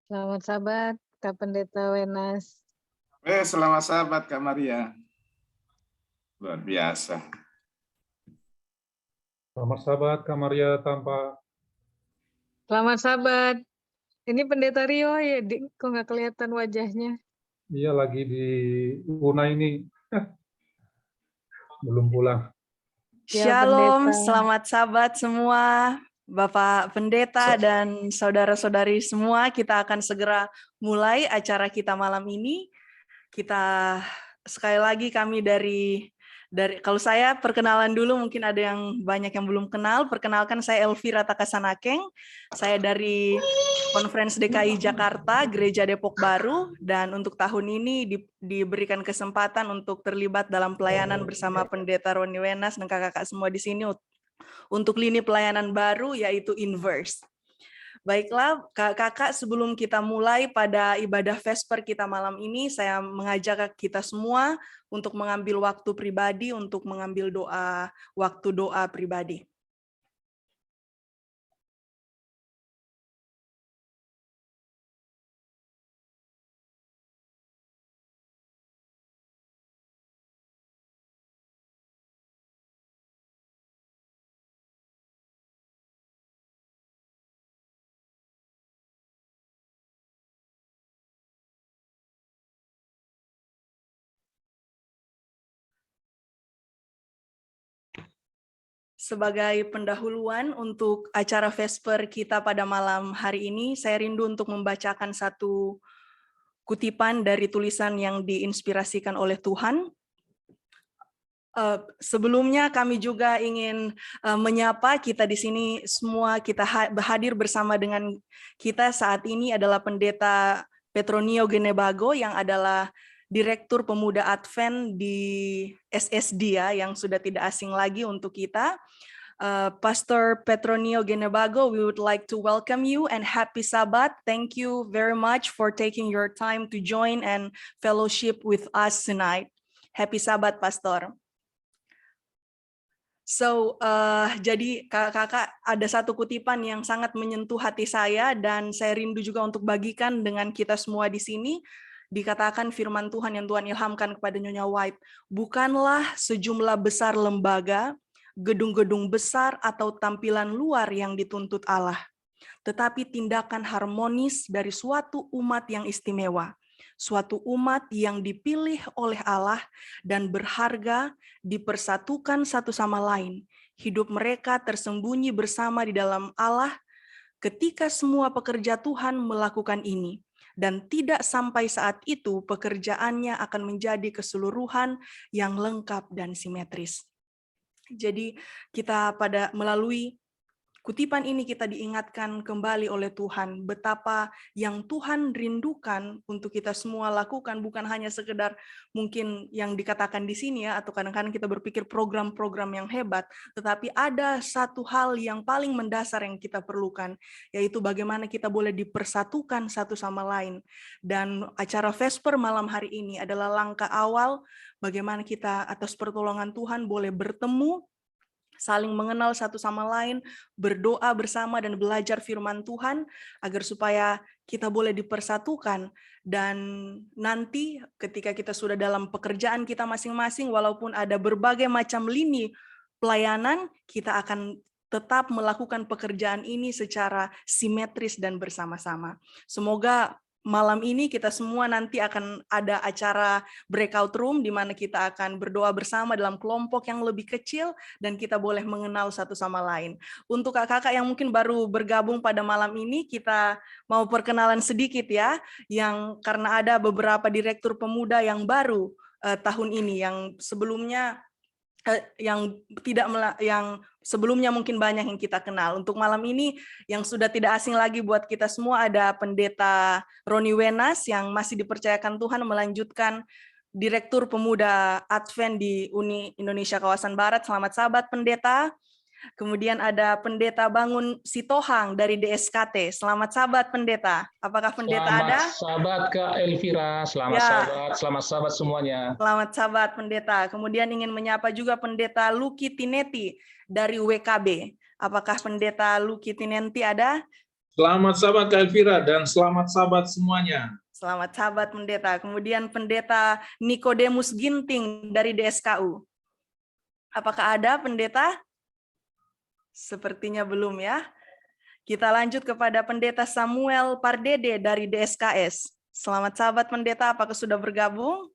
Selamat sahabat, Kak Pendeta Wenas. Selamat sahabat Kak Maria. Luar biasa. Selamat sahabat Kak Maria Tampak. Selamat sahabat. Ini Pendeta Rio ya, kok nggak kelihatan wajahnya? Iya lagi di Una ini. Belum pulang. Ya, Shalom, Pendeta. selamat sahabat semua, Bapak Pendeta dan saudara-saudari semua. Kita akan segera mulai acara kita malam ini. Kita sekali lagi kami dari kalau saya perkenalan dulu, mungkin ada yang banyak yang belum kenal. Perkenalkan, saya Elvira Takasanakeng. Saya dari Conference DKI Jakarta, Gereja Depok Baru, dan untuk tahun ini diberikan kesempatan untuk terlibat dalam pelayanan bersama Pendeta Roni Wenas dan kakak-kakak semua di sini untuk lini pelayanan baru yaitu Inverse. Baiklah, kakak-kakak, sebelum kita mulai pada ibadah Vesper kita malam ini, saya mengajak kita semua untuk mengambil waktu pribadi, untuk mengambil waktu doa pribadi. Sebagai pendahuluan untuk acara Vesper kita pada malam hari ini, saya rindu untuk membacakan satu kutipan dari tulisan yang diinspirasikan oleh Tuhan. Sebelumnya kami juga ingin menyapa kita di sini semua, kita hadir bersama dengan kita saat ini adalah Pendeta Petronio Genebago yang adalah Direktur Pemuda Advent di SSD ya, yang sudah tidak asing lagi untuk kita. Pastor Petronio Genebago, we would like to welcome you and happy Sabbath. Thank you very much for taking your time to join and fellowship with us tonight. Happy Sabbath, Pastor. So, jadi kakak-kakak ada satu kutipan yang sangat menyentuh hati saya dan saya rindu juga untuk bagikan dengan kita semua di sini. Dikatakan firman Tuhan yang Tuhan ilhamkan kepada Nyonya White, bukanlah sejumlah besar lembaga, gedung-gedung besar atau tampilan luar yang dituntut Allah, tetapi tindakan harmonis dari suatu umat yang istimewa, suatu umat yang dipilih oleh Allah dan berharga, dipersatukan satu sama lain. Hidup mereka tersembunyi bersama di dalam Allah ketika semua pekerja Tuhan melakukan ini. Dan tidak sampai saat itu pekerjaannya akan menjadi keseluruhan yang lengkap dan simetris. Jadi kita melalui kutipan ini kita diingatkan kembali oleh Tuhan betapa yang Tuhan rindukan untuk kita semua lakukan bukan hanya sekedar mungkin yang dikatakan di sini ya, atau kadang-kadang kita berpikir program-program yang hebat, tetapi ada satu hal yang paling mendasar yang kita perlukan, yaitu bagaimana kita boleh dipersatukan satu sama lain. Dan acara Vesper malam hari ini adalah langkah awal bagaimana kita atas pertolongan Tuhan boleh bertemu, saling mengenal satu sama lain, berdoa bersama dan belajar firman Tuhan agar supaya kita boleh dipersatukan. Dan nanti ketika kita sudah dalam pekerjaan kita masing-masing, walaupun ada berbagai macam lini pelayanan, kita akan tetap melakukan pekerjaan ini secara simetris dan bersama-sama. Semoga malam ini kita semua nanti akan ada acara breakout room di mana kita akan berdoa bersama dalam kelompok yang lebih kecil dan kita boleh mengenal satu sama lain. Untuk kakak-kakak yang mungkin baru bergabung pada malam ini, kita mau perkenalan sedikit ya, yang karena ada beberapa direktur pemuda yang baru tahun ini yang sebelumnya yang sebelumnya mungkin banyak yang kita kenal. Untuk malam ini yang sudah tidak asing lagi buat kita semua ada Pendeta Roni Wenas yang masih dipercayakan Tuhan melanjutkan Direktur Pemuda Advent di Uni Indonesia Kawasan Barat. Selamat sahabat Pendeta. Kemudian ada Pendeta Bangun Sitohang dari DSKT. Selamat sahabat Pendeta. Apakah Pendeta ada? Selamat sahabat Kak Elvira, selamat sahabat semuanya. Selamat sahabat Pendeta. Kemudian ingin menyapa juga Pendeta Luki Tineti dari WKB. Apakah Pendeta Luki Tineti ada? Selamat sahabat Kak Elvira dan selamat sahabat semuanya. Selamat sahabat pendeta. Kemudian pendeta Nikodemus Ginting dari DSKU. Apakah ada pendeta? Sepertinya belum ya. Kita lanjut kepada pendeta Samuel Pardede dari DSKS. Selamat sahabat pendeta, apakah sudah bergabung?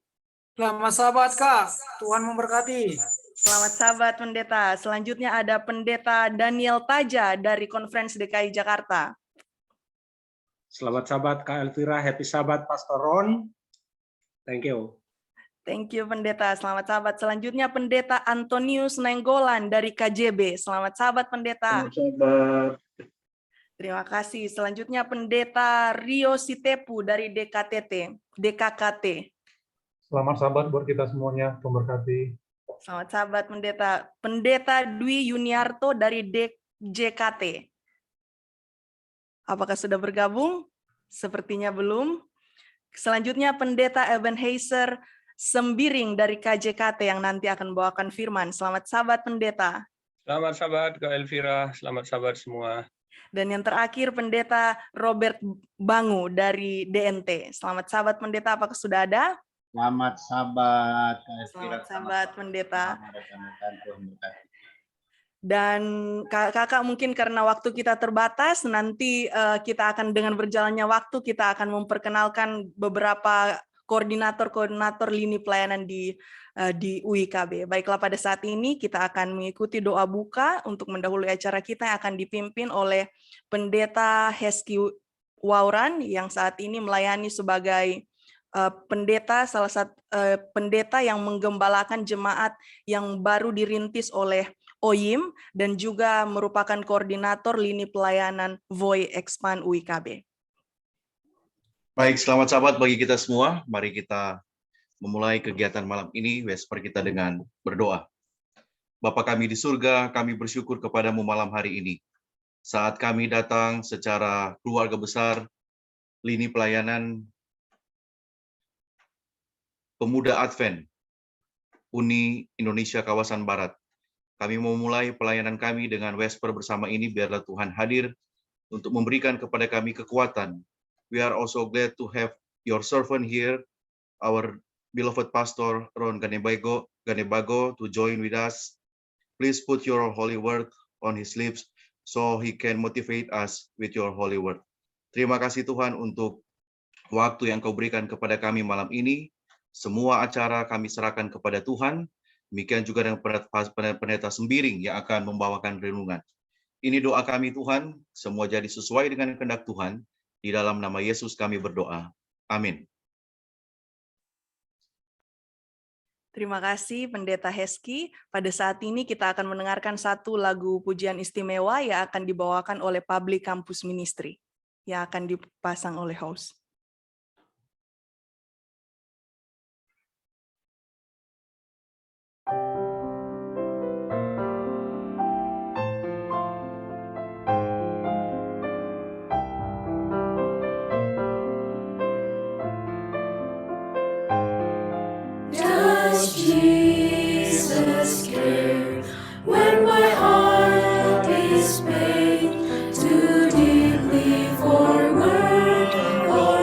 Selamat sahabat Kak, Tuhan memberkati. Selamat sahabat pendeta. Selanjutnya ada pendeta Daniel Taja dari Konferensi DKI Jakarta. Selamat sahabat Kak Elvira, happy sahabat Pastor Ron. Thank you. Thank you pendeta. Selamat sahabat. Selanjutnya pendeta Antonius Nenggolan dari KJB. Selamat sahabat pendeta. Selamat sahabat. Terima kasih. Selanjutnya pendeta Rio Sitepu dari DKKT. Selamat sahabat buat kita semuanya, memberkati. Selamat sahabat pendeta. Pendeta Dwi Yuniarto dari DJKT. Apakah sudah bergabung? Sepertinya belum. Selanjutnya pendeta Ebenezer Sembiring dari KJKT yang nanti akan membawakan firman. Selamat sahabat pendeta. Selamat sahabat Kak Elvira, selamat sahabat semua. Dan yang terakhir pendeta Robert Bangu dari DNT. Selamat sahabat pendeta, apakah sudah ada? Selamat sahabat Kak Elvira. Selamat sahabat pendeta. Rekan-rekan, Tuhan memberkati. Dan kakak mungkin karena waktu kita terbatas, nanti kita akan dengan berjalannya waktu kita akan memperkenalkan beberapa koordinator lini pelayanan di UIKB. Baiklah, pada saat ini kita akan mengikuti doa buka untuk mendahului acara kita yang akan dipimpin oleh pendeta Heski Wauran yang saat ini melayani sebagai pendeta, salah satu pendeta yang menggembalakan jemaat yang baru dirintis oleh OYIM dan juga merupakan koordinator lini pelayanan Voi Expand UIKB. Baik, selamat sahabat bagi kita semua. Mari kita memulai kegiatan malam ini, Vesper kita dengan berdoa. Bapa kami di surga, kami bersyukur kepadamu malam hari ini. Saat kami datang secara keluarga besar, lini pelayanan Pemuda Advent, Uni Indonesia Kawasan Barat. Kami memulai pelayanan kami dengan Vesper bersama ini, biarlah Tuhan hadir untuk memberikan kepada kami kekuatan. We are also glad to have your servant here, our beloved Pastor Ron Ganebago, to join with us. Please put your holy word on his lips so he can motivate us with your holy word. Terima kasih Tuhan untuk waktu yang kau berikan kepada kami malam ini. Semua acara kami serahkan kepada Tuhan. Demikian juga dengan pendeta Sembiring yang akan membawakan renungan. Ini doa kami Tuhan, semua jadi sesuai dengan kehendak Tuhan. Di dalam nama Yesus kami berdoa. Amin. Terima kasih Pendeta Heski. Pada saat ini kita akan mendengarkan satu lagu pujian istimewa yang akan dibawakan oleh Public Campus Ministry yang akan dipasang oleh host. Jesus care when my heart is paid too deeply for word or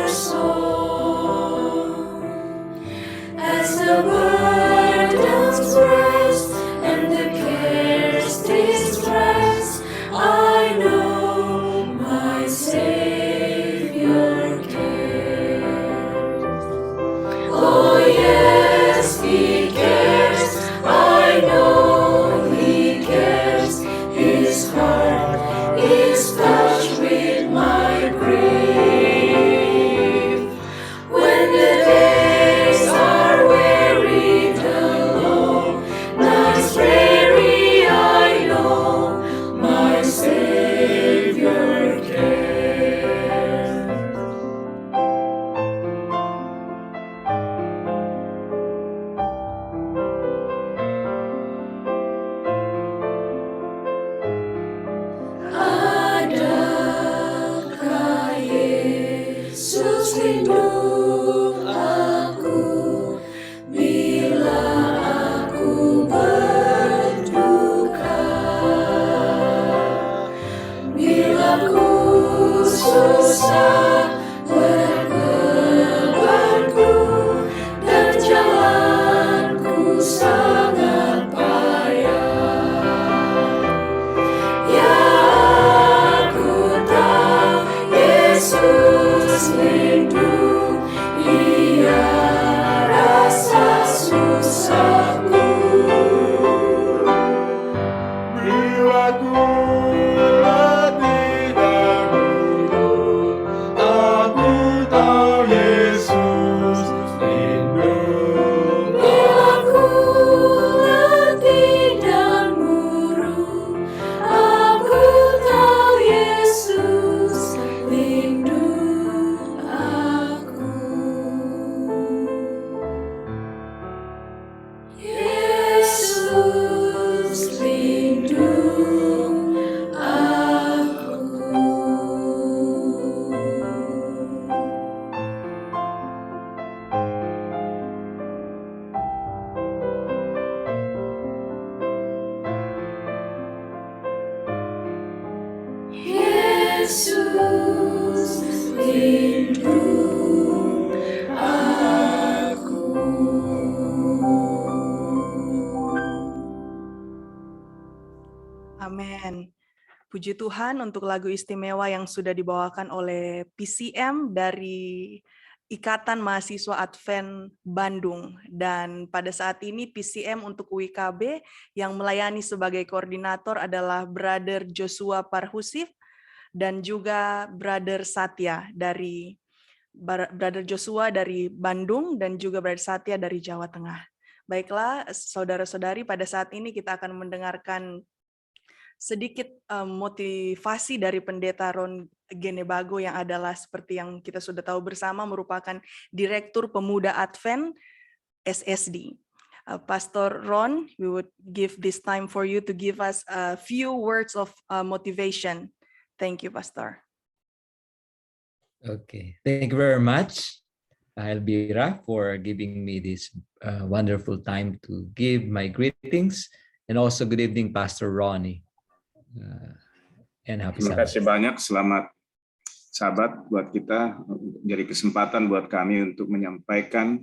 berbebanku dan jalanku sangat payah. Ya, aku tahu Yesus lindung, Ia rasa susahku. Bila ku letih dahulu, aku tahu Yesus lindung. Bila ku letih dan murung, aku tahu Yesus lindung aku. Yesus lindung aku. Yesus lindung aku. Amin. Puji Tuhan untuk lagu istimewa yang sudah dibawakan oleh PCM dari Ikatan Mahasiswa Advent Bandung. Dan pada saat ini PCM untuk UIKB yang melayani sebagai koordinator adalah Brother Joshua Parhusif dan juga Brother Satya dari Brother Joshua dari Bandung dan juga Brother Satya dari Jawa Tengah. Baiklah, saudara-saudari, pada saat ini kita akan mendengarkan sedikit motivasi dari Pendeta Ron Genebago yang adalah seperti yang kita sudah tahu bersama merupakan Direktur Pemuda Advent SSD. Pastor Ron, we would give this time for you to give us a few words of motivation. Thank you, Pastor. Okay, thank you very much, Elvira, for giving me this wonderful time to give my greetings, and also good evening, Pastor Ronnie. And happy Terima Sabbath. kasih banyak. Selamat Sabat buat kita. Jadi kesempatan buat kami untuk menyampaikan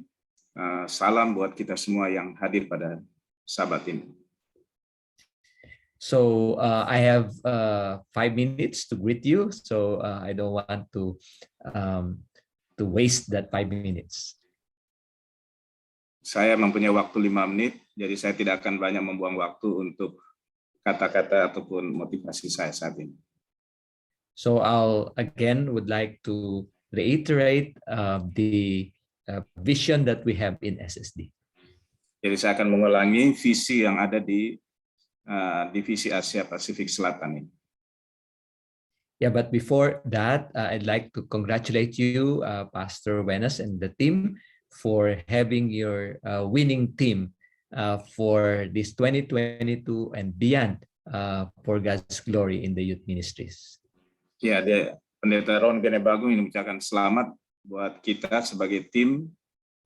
salam buat kita semua yang hadir pada Sabat ini. So I have 5 minutes to greet you. So I don't want to waste that 5 minutes. Saya mempunyai waktu 5 menit, jadi saya tidak akan banyak membuang waktu untuk kata-kata ataupun motivasi saya saat ini. So I'll again would like to reiterate the vision that we have in SSD. Jadi saya akan mengulangi visi yang ada di Divisi Asia Pasifik Selatan ini. Yeah, but before that, I'd like to congratulate you, Pastor Wenas and the team, for having your winning team for this 2022 and beyond for God's glory in the youth ministries. Ya, Pendeta Ron Genebago ini mengucapkan selamat buat kita sebagai tim.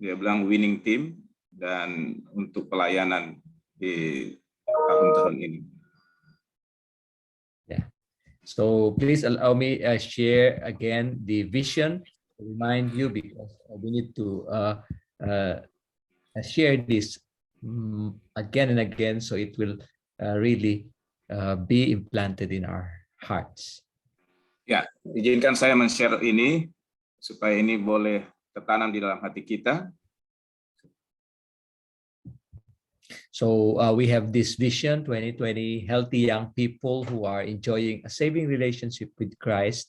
Dia bilang winning team dan untuk pelayanan di tahun-tahun ini. Yeah. So please allow me share again the vision to remind you, because we need to share this again and again, so it will really be implanted in our hearts. Ya, izinkan saya men-share ini supaya ini boleh tertanam di dalam hati kita. So we have this vision 2020, healthy young people who are enjoying a saving relationship with Christ,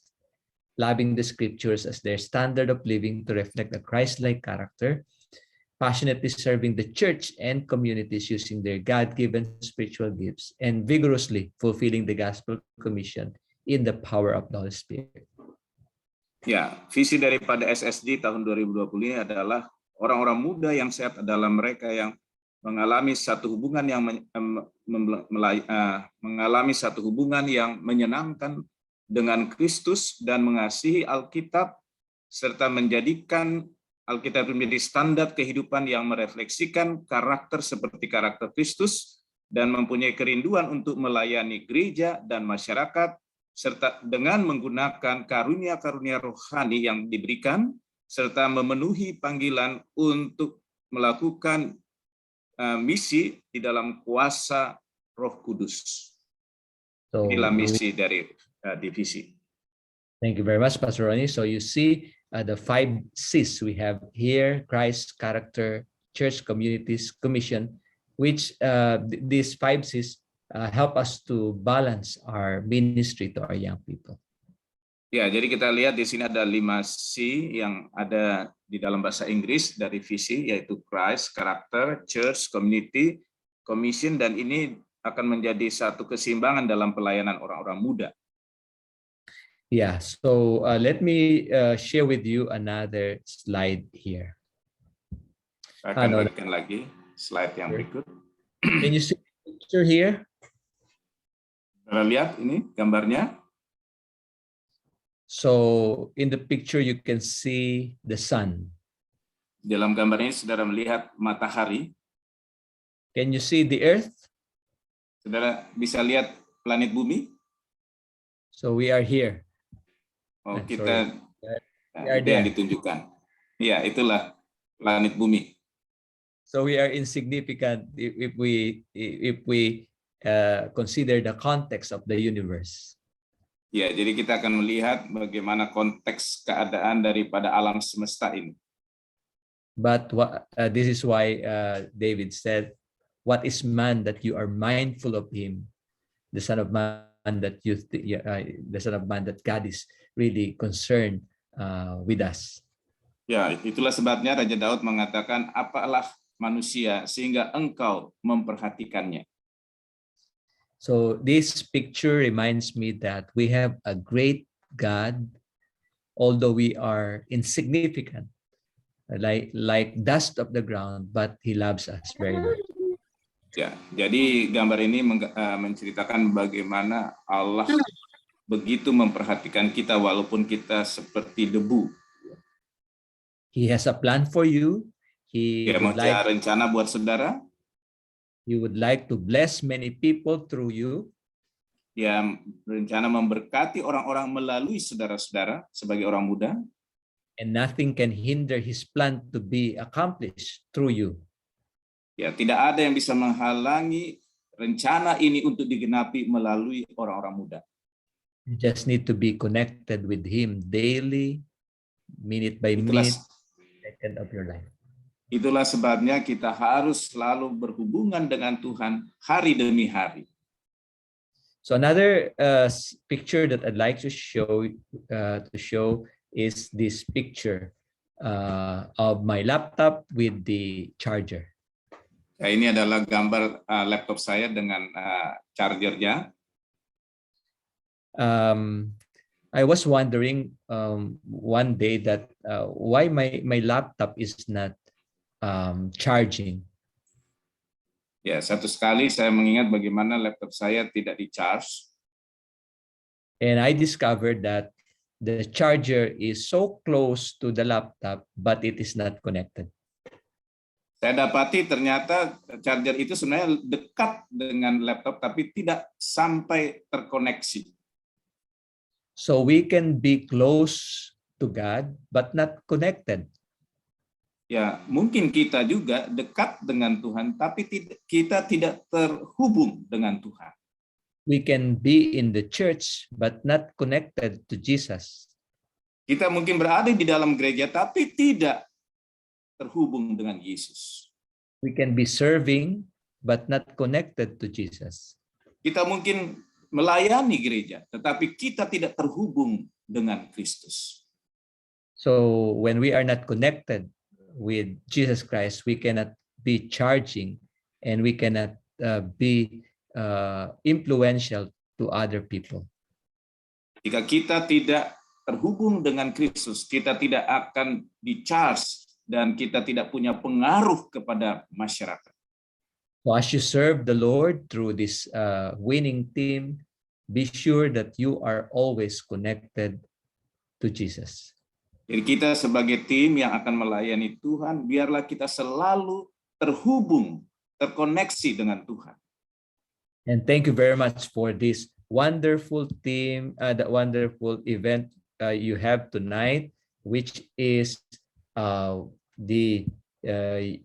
loving the scriptures as their standard of living to reflect a Christ-like character, passionately serving the church and communities using their God-given spiritual gifts, and vigorously fulfilling the gospel commission in the power of the Holy Spirit. Ya, visi daripada SSD tahun 2020 ini adalah orang-orang muda yang sehat adalah mereka yang mengalami satu hubungan yang menyenangkan dengan Kristus dan mengasihi Alkitab, serta menjadikan Alkitab menjadi standar kehidupan yang merefleksikan karakter seperti karakter Kristus dan mempunyai kerinduan untuk melayani gereja dan masyarakat serta dengan menggunakan karunia-karunia rohani yang diberikan, serta memenuhi panggilan untuk melakukan misi di dalam kuasa Roh Kudus. So Inilah misi dari divisi. thank you very much, Pastor Ronnie. So you see the 5 C's we have here: Christ, character, church, communities, commission, which these 5 C's help us to balance our ministry to our young people. Ya, jadi kita lihat di sini ada 5 C yang ada di dalam bahasa Inggris dari visi, yaitu Christ, character, church, community, commission, dan ini akan menjadi satu keseimbangan dalam pelayanan orang-orang muda. Yeah, so let me share with you another slide here. Saya akan berikan lagi slide yang berikut. Can you see the picture here? Saudara lihat ini gambarnya. So in the picture you can see the sun. Dalam gambar ini saudara melihat matahari. Can you see the earth? Saudara bisa lihat planet bumi? So we are here. Oh, Sorry. kita We are itu yang there. ditunjukkan. Ya, itulah planet bumi. So we are insignificant if we consider the context of the universe. Ya, jadi kita akan melihat bagaimana konteks keadaan daripada alam semesta ini. But this is why David said, "What is man that you are mindful of him? The Son of Man that the Son of Man that God is really concerned with us." Ya, itulah sebabnya Raja Daud mengatakan, apalah manusia sehingga engkau memperhatikannya. So this picture reminds me that we have a great God, although we are insignificant, like dust of the ground, but He loves us very much. Ya, jadi gambar ini menceritakan bagaimana Allah begitu memperhatikan kita walaupun kita seperti debu. He has a plan for you. He Dia mempunyai rencana buat saudara. He would like to bless many people through you. Dia berencana memberkati orang-orang melalui saudara-saudara sebagai orang muda. And nothing can hinder His plan to be accomplished through you. Ya, tidak ada yang bisa menghalangi rencana ini untuk digenapi melalui orang-orang muda. You just need to be connected with Him daily, minute by minute, second of your life. Itulah sebabnya kita harus selalu berhubungan dengan Tuhan hari demi hari. So another picture that I'd like to show is this picture of my laptop with the charger. Ya, ini adalah gambar laptop saya dengan chargernya. I was wondering one day that why my laptop is not charging. Ya, satu sekali saya mengingat bagaimana laptop saya tidak di-charge. And I discovered that the charger is so close to the laptop, but it is not connected. Saya dapati ternyata charger itu sebenarnya dekat dengan laptop, tapi tidak sampai terkoneksi. So we can be close to God, but not connected. Ya, mungkin kita juga dekat dengan Tuhan, tapi kita tidak terhubung dengan Tuhan. We can be in the church, but not connected to Jesus. Kita mungkin berada di dalam gereja, tapi tidak terhubung dengan Yesus. We can be serving, but not connected to Jesus. Kita mungkin melayani gereja, tetapi kita tidak terhubung dengan Kristus. So when we are not connected with Jesus Christ, we cannot be charging, and we cannot be influential to other people. Jika kita tidak terhubung dengan Kristus, kita tidak akan di-charge dan kita tidak punya pengaruh kepada masyarakat. So as you serve the Lord through this winning team, be sure that you are always connected to Jesus. Jadi kita sebagai tim yang akan melayani Tuhan, biarlah kita selalu terhubung, terkoneksi dengan Tuhan. And thank you very much for this wonderful team, the wonderful event you have tonight, which is the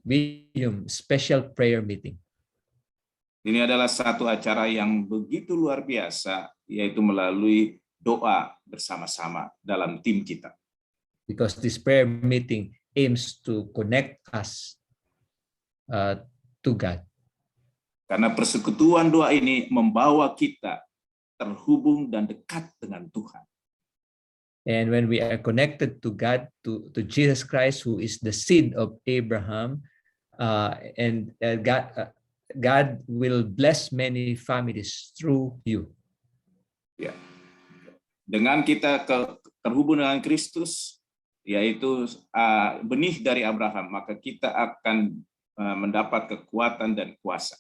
William Special Prayer Meeting. Ini adalah satu acara yang begitu luar biasa, yaitu melalui doa bersama-sama dalam tim kita. Because this prayer meeting aims to connect us to God. Karena persekutuan doa ini membawa kita terhubung dan dekat dengan Tuhan. And when we are connected to God, to Jesus Christ, who is the seed of Abraham, and God will bless many families through you. Ya. Dengan kita terhubung dengan Kristus, yaitu benih dari Abraham, maka kita akan mendapat kekuatan dan kuasa.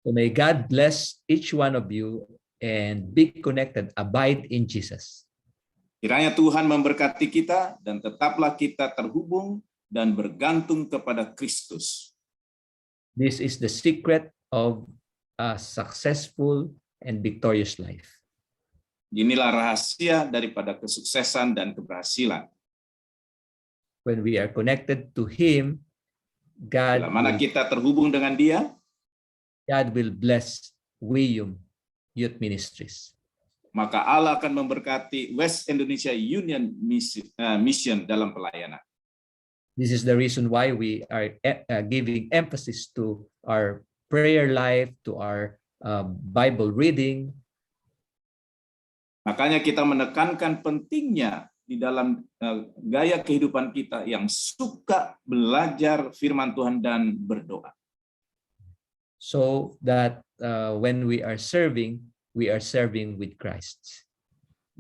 So may God bless each one of you and be connected, abide in Jesus. Kiranya Tuhan memberkati kita dan tetaplah kita terhubung dan bergantung kepada Kristus. This is the secret of a successful and victorious life. Inilah rahasia daripada kesuksesan dan keberhasilan. When we are connected to Him, Bila mana kita terhubung dengan Dia, God will bless William Youth Ministries. maka Allah akan memberkati West Indonesia Union Mission dalam pelayanan. This is the reason why we are giving emphasis to our prayer life, to our Bible reading. Makanya kita menekankan pentingnya di dalam gaya kehidupan kita yang suka belajar firman Tuhan dan berdoa. So that when we are serving with Christ.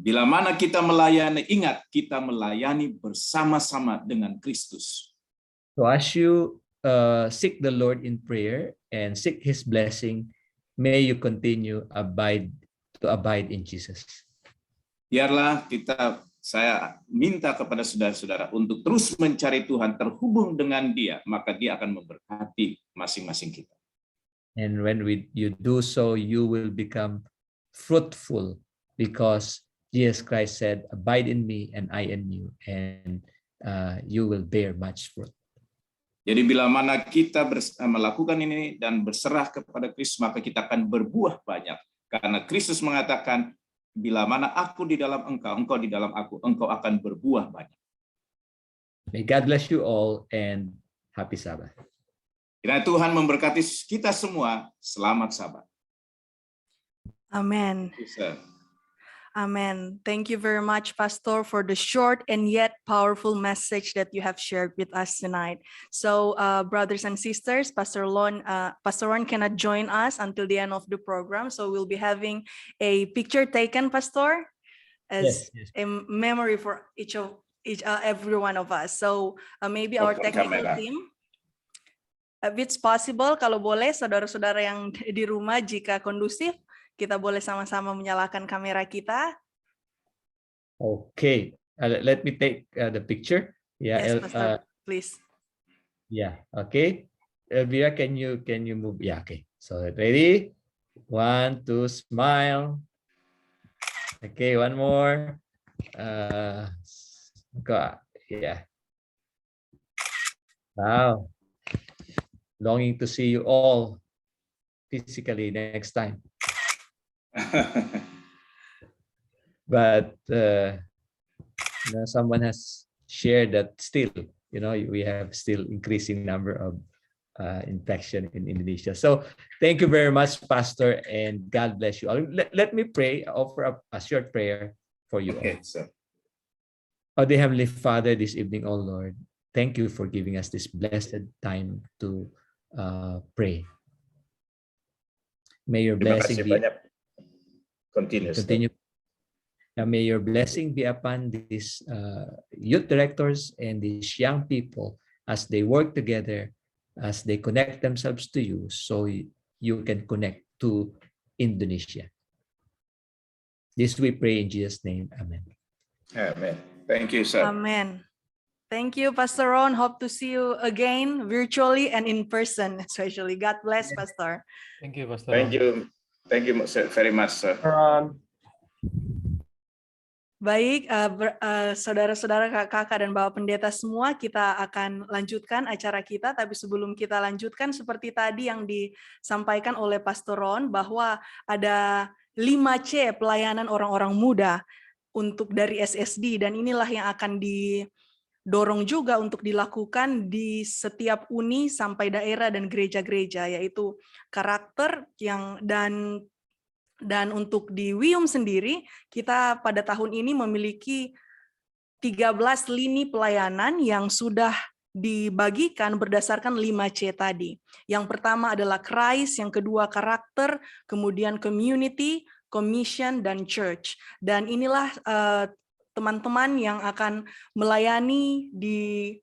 Bila mana kita melayani, ingat kita melayani bersama-sama dengan Kristus. So as you seek the Lord in prayer and seek His blessing, may you continue to abide in Jesus. Biarlah saya minta kepada saudara-saudara untuk terus mencari Tuhan, terhubung dengan Dia, maka Dia akan memberkati masing-masing kita. And when you do so, you will become fruitful, because Jesus Christ said, "Abide in me and I in you, and you will bear much fruit." Jadi bila mana kita melakukan ini dan berserah kepada Kristus, maka kita akan berbuah banyak. Karena Kristus mengatakan, bila mana aku di dalam engkau, engkau di dalam aku, engkau akan berbuah banyak. May God bless you all and happy Sabbath. Kiranya Tuhan memberkati kita semua. Selamat Sabat. Amen. Amen. Thank you very much, Pastor, for the short and yet powerful message that you have shared with us tonight. So, brothers and sisters, Pastor Ron cannot join us until the end of the program. So we'll be having a picture taken, Pastor, as a memory for every one of us. So maybe our technical team. If it's possible, kalau boleh, saudara-saudara yang di rumah, jika kondusif, kita boleh sama-sama menyalakan kamera kita. Okay, let me take the picture. Yeah, yes, Pastor, please. Yeah, okay. Elvira, can you move? Yeah, okay. So ready? 1, 2, smile. Okay, one more. Yeah. Wow. Longing to see you all physically next time. But someone has shared that still, we have still increasing number of infection in Indonesia. So thank you very much, Pastor, and God bless you all. Let me pray, offer a short prayer for you all. Sir. Oh, dear Heavenly Father, this evening, oh Lord, thank you for giving us this blessed time to pray. May your blessing be continue. May your blessing be upon these youth directors and these young people as they work together, as they connect themselves to you, so you can connect to Indonesia. This we pray in Jesus' name. Amen. Amen. Thank you, sir. Amen. Thank you, Pastor Ron. Hope to see you again virtually and in person, especially. God bless, Pastor. Thank you, Pastor. Thank you. Thank you very much, sir. Baik, saudara-saudara, kakak-kakak, dan Bapak Pendeta semua, kita akan lanjutkan acara kita. Tapi sebelum kita lanjutkan, seperti tadi yang disampaikan oleh Pastor Ron, bahwa ada 5C pelayanan orang-orang muda untuk dari SSD, dan inilah yang akan didorong juga untuk dilakukan di setiap uni sampai daerah dan gereja-gereja, yaitu karakter dan untuk di WIUM sendiri, kita pada tahun ini memiliki 13 lini pelayanan yang sudah dibagikan berdasarkan 5C tadi. Yang pertama adalah Christ, yang kedua karakter, kemudian community, commission, dan church. Dan inilah teman-teman yang akan melayani di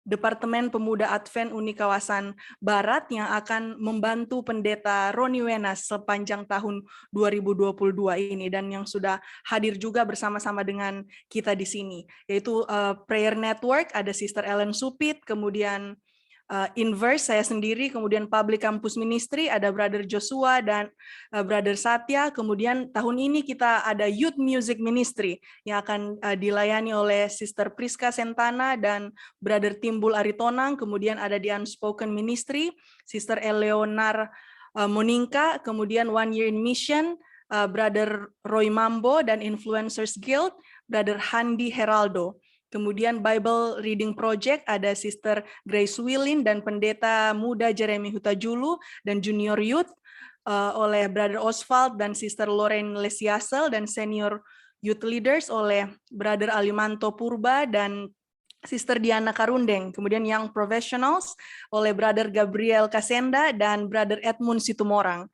Departemen Pemuda Advent Uni Kawasan Barat yang akan membantu Pendeta Roni Wenas sepanjang tahun 2022 ini, dan yang sudah hadir juga bersama-sama dengan kita di sini, yaitu Prayer Network, ada Sister Ellen Supit, kemudian Inverse, saya sendiri, kemudian Public Campus Ministry, ada Brother Joshua dan Brother Satya, kemudian tahun ini kita ada Youth Music Ministry yang akan dilayani oleh Sister Priska Sentana dan Brother Timbul Aritonang, kemudian ada di Unspoken Ministry, Sister Eleonar Moninka, kemudian One Year in Mission, Brother Roy Mambo, dan Influencers Guild, Brother Handi Heraldo. Kemudian Bible Reading Project ada Sister Grace Willin dan Pendeta Muda Jeremy Hutajulu, dan Junior Youth oleh Brother Oswald dan Sister Lorraine Lesiasel, dan Senior Youth Leaders oleh Brother Alimanto Purba dan Sister Diana Karundeng. Kemudian Young Professionals oleh Brother Gabriel Kasenda dan Brother Edmund Situmorang.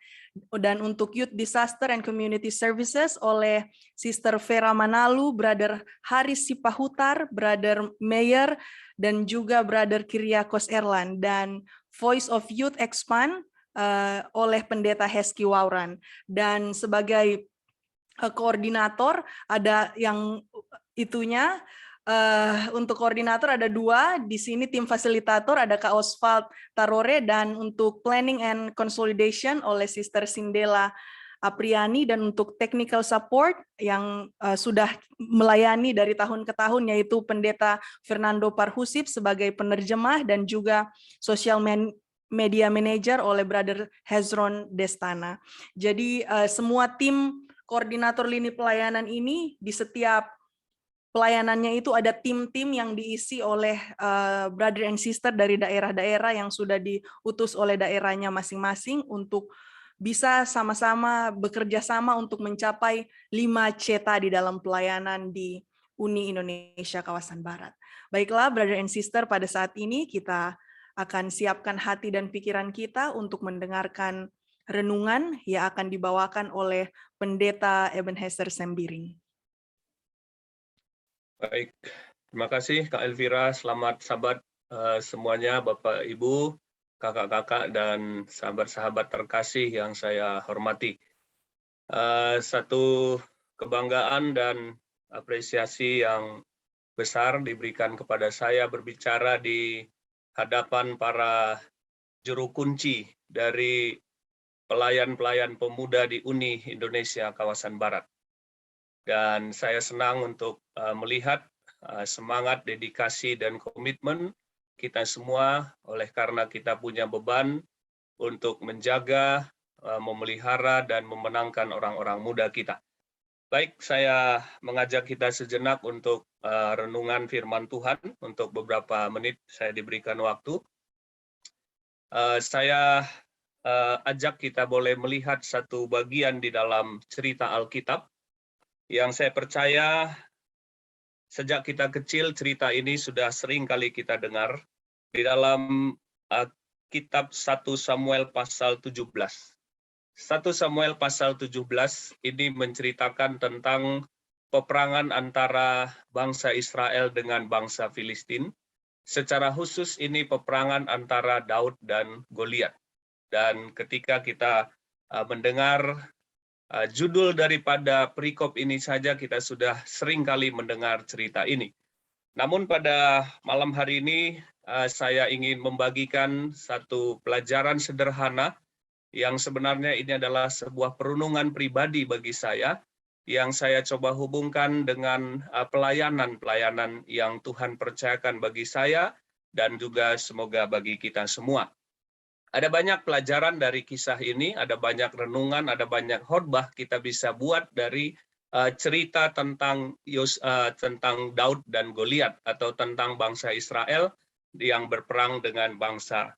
Dan untuk Youth Disaster and Community Services oleh Sister Vera Manalu, Brother Haris Sipahutar, Brother Mayer, dan juga Brother Kyriakos Erlan. Dan Voice of Youth Expand oleh Pendeta Heski Wauran. Dan sebagai koordinator ada yang itunya, untuk koordinator ada 2, di sini tim fasilitator ada Kak Oswald Tarore, dan untuk planning and consolidation oleh Sister Sindela Apriani, dan untuk technical support yang sudah melayani dari tahun ke tahun yaitu Pendeta Fernando Parhusip sebagai penerjemah, dan juga social media manager oleh Brother Hezron Destana. Jadi semua tim koordinator lini pelayanan ini di setiap pelayanannya itu ada tim-tim yang diisi oleh brother and sister dari daerah-daerah yang sudah diutus oleh daerahnya masing-masing untuk bisa sama-sama bekerja sama untuk mencapai 5C tadi dalam pelayanan di Uni Indonesia Kawasan Barat. Baiklah, brother and sister, pada saat ini kita akan siapkan hati dan pikiran kita untuk mendengarkan renungan yang akan dibawakan oleh Pendeta Ebenezer Sembiring. Baik, terima kasih Kak Elvira. Selamat sahabat semuanya, Bapak, Ibu, kakak-kakak, dan sahabat-sahabat terkasih yang saya hormati. Satu kebanggaan dan apresiasi yang besar diberikan kepada saya berbicara di hadapan para juru kunci dari pelayan-pelayan pemuda di Uni Indonesia Kawasan Barat. Dan saya senang untuk melihat semangat, dedikasi, dan komitmen kita semua oleh karena kita punya beban untuk menjaga, memelihara, dan memenangkan orang-orang muda kita. Baik, saya mengajak kita sejenak untuk renungan firman Tuhan untuk beberapa menit saya diberikan waktu. Saya ajak kita boleh melihat satu bagian di dalam cerita Alkitab yang saya percaya sejak kita kecil cerita ini sudah sering kali kita dengar di dalam kitab 1 Samuel pasal 17. 1 Samuel pasal 17 ini menceritakan tentang peperangan antara bangsa Israel dengan bangsa Filistin. Secara khusus ini peperangan antara Daud dan Goliat. Dan ketika kita mendengar judul daripada perikop ini saja kita sudah sering kali mendengar cerita ini. Namun pada malam hari ini saya ingin membagikan satu pelajaran sederhana yang sebenarnya ini adalah sebuah perenungan pribadi bagi saya, yang saya coba hubungkan dengan pelayanan yang Tuhan percayakan bagi saya, dan juga semoga bagi kita semua. Ada banyak pelajaran dari kisah ini, ada banyak renungan, ada banyak khotbah kita bisa buat dari cerita tentang Daud dan Goliat, atau tentang bangsa Israel yang berperang dengan bangsa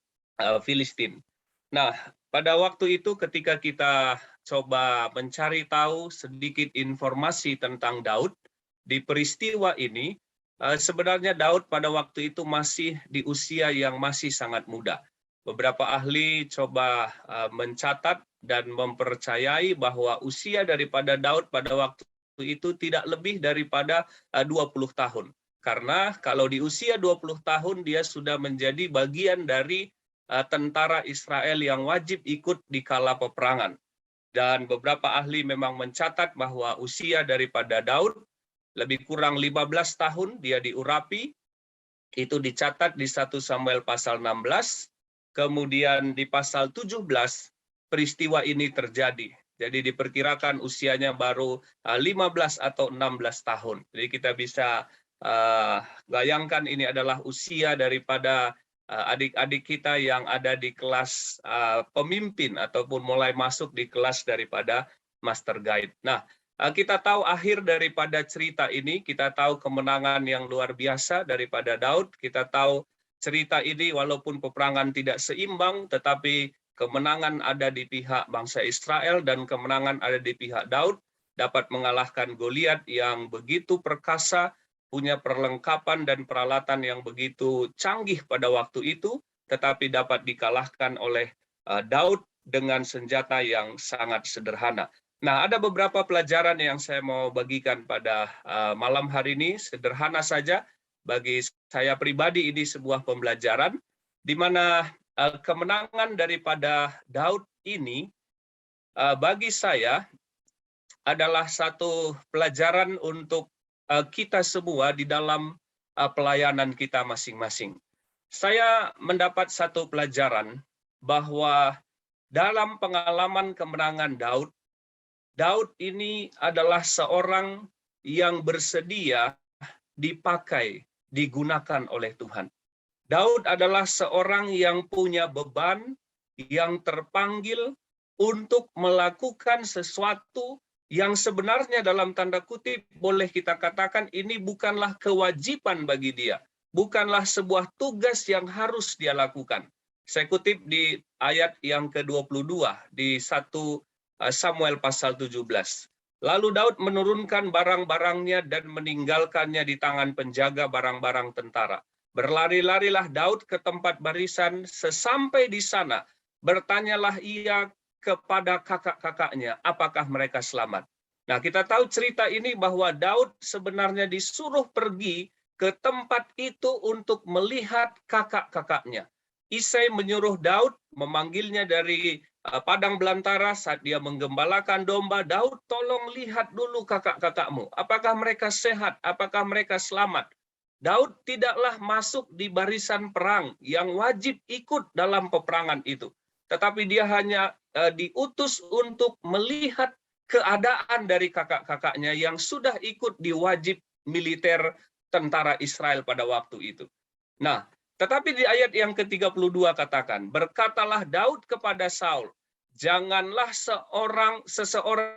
Filistin. Nah, pada waktu itu ketika kita coba mencari tahu sedikit informasi tentang Daud di peristiwa ini, sebenarnya Daud pada waktu itu masih di usia yang masih sangat muda. Beberapa ahli coba mencatat dan mempercayai bahwa usia daripada Daud pada waktu itu tidak lebih daripada 20 tahun. Karena kalau di usia 20 tahun dia sudah menjadi bagian dari tentara Israel yang wajib ikut di kala peperangan. Dan beberapa ahli memang mencatat bahwa usia daripada Daud lebih kurang 15 tahun dia diurapi. Itu dicatat di 1 Samuel pasal 16. Kemudian di pasal 17 peristiwa ini terjadi. Jadi diperkirakan usianya baru 15 atau 16 tahun. Jadi kita bisa bayangkan ini adalah usia daripada adik-adik kita yang ada di kelas pemimpin ataupun mulai masuk di kelas daripada Master Guide. Nah, kita tahu akhir daripada cerita ini, kita tahu kemenangan yang luar biasa daripada Daud, kita tahu cerita ini walaupun peperangan tidak seimbang, tetapi kemenangan ada di pihak bangsa Israel dan kemenangan ada di pihak Daud, dapat mengalahkan Goliat yang begitu perkasa, punya perlengkapan dan peralatan yang begitu canggih pada waktu itu, tetapi dapat dikalahkan oleh Daud dengan senjata yang sangat sederhana. Nah, ada beberapa pelajaran yang saya mau bagikan pada malam hari ini, sederhana saja. Bagi saya pribadi ini sebuah pembelajaran, di mana kemenangan daripada Daud ini bagi saya adalah satu pelajaran untuk kita semua di dalam pelayanan kita masing-masing. Saya mendapat satu pelajaran bahwa dalam pengalaman kemenangan Daud, Daud ini adalah seorang yang bersedia dipakai, digunakan oleh Tuhan. Daud adalah seorang yang punya beban, yang terpanggil untuk melakukan sesuatu yang sebenarnya dalam tanda kutip boleh kita katakan ini bukanlah kewajiban bagi dia, bukanlah sebuah tugas yang harus dia lakukan. Saya kutip di ayat yang ke-22 di 1 Samuel pasal 17. Lalu Daud menurunkan barang-barangnya dan meninggalkannya di tangan penjaga barang-barang tentara. Berlari-larilah Daud ke tempat barisan, sesampai di sana bertanyalah ia kepada kakak-kakaknya, apakah mereka selamat. Nah, kita tahu cerita ini bahwa Daud sebenarnya disuruh pergi ke tempat itu untuk melihat kakak-kakaknya. Isai menyuruh Daud, memanggilnya dari padang belantara saat dia menggembalakan domba. Daud, tolong lihat dulu kakak-kakakmu. Apakah mereka sehat? Apakah mereka selamat? Daud tidaklah masuk di barisan perang yang wajib ikut dalam peperangan itu. Tetapi dia hanya diutus untuk melihat keadaan dari kakak-kakaknya yang sudah ikut di wajib militer tentara Israel pada waktu itu. Nah, tetapi di ayat yang ke-32 katakan, berkatalah Daud kepada Saul, janganlah seseorang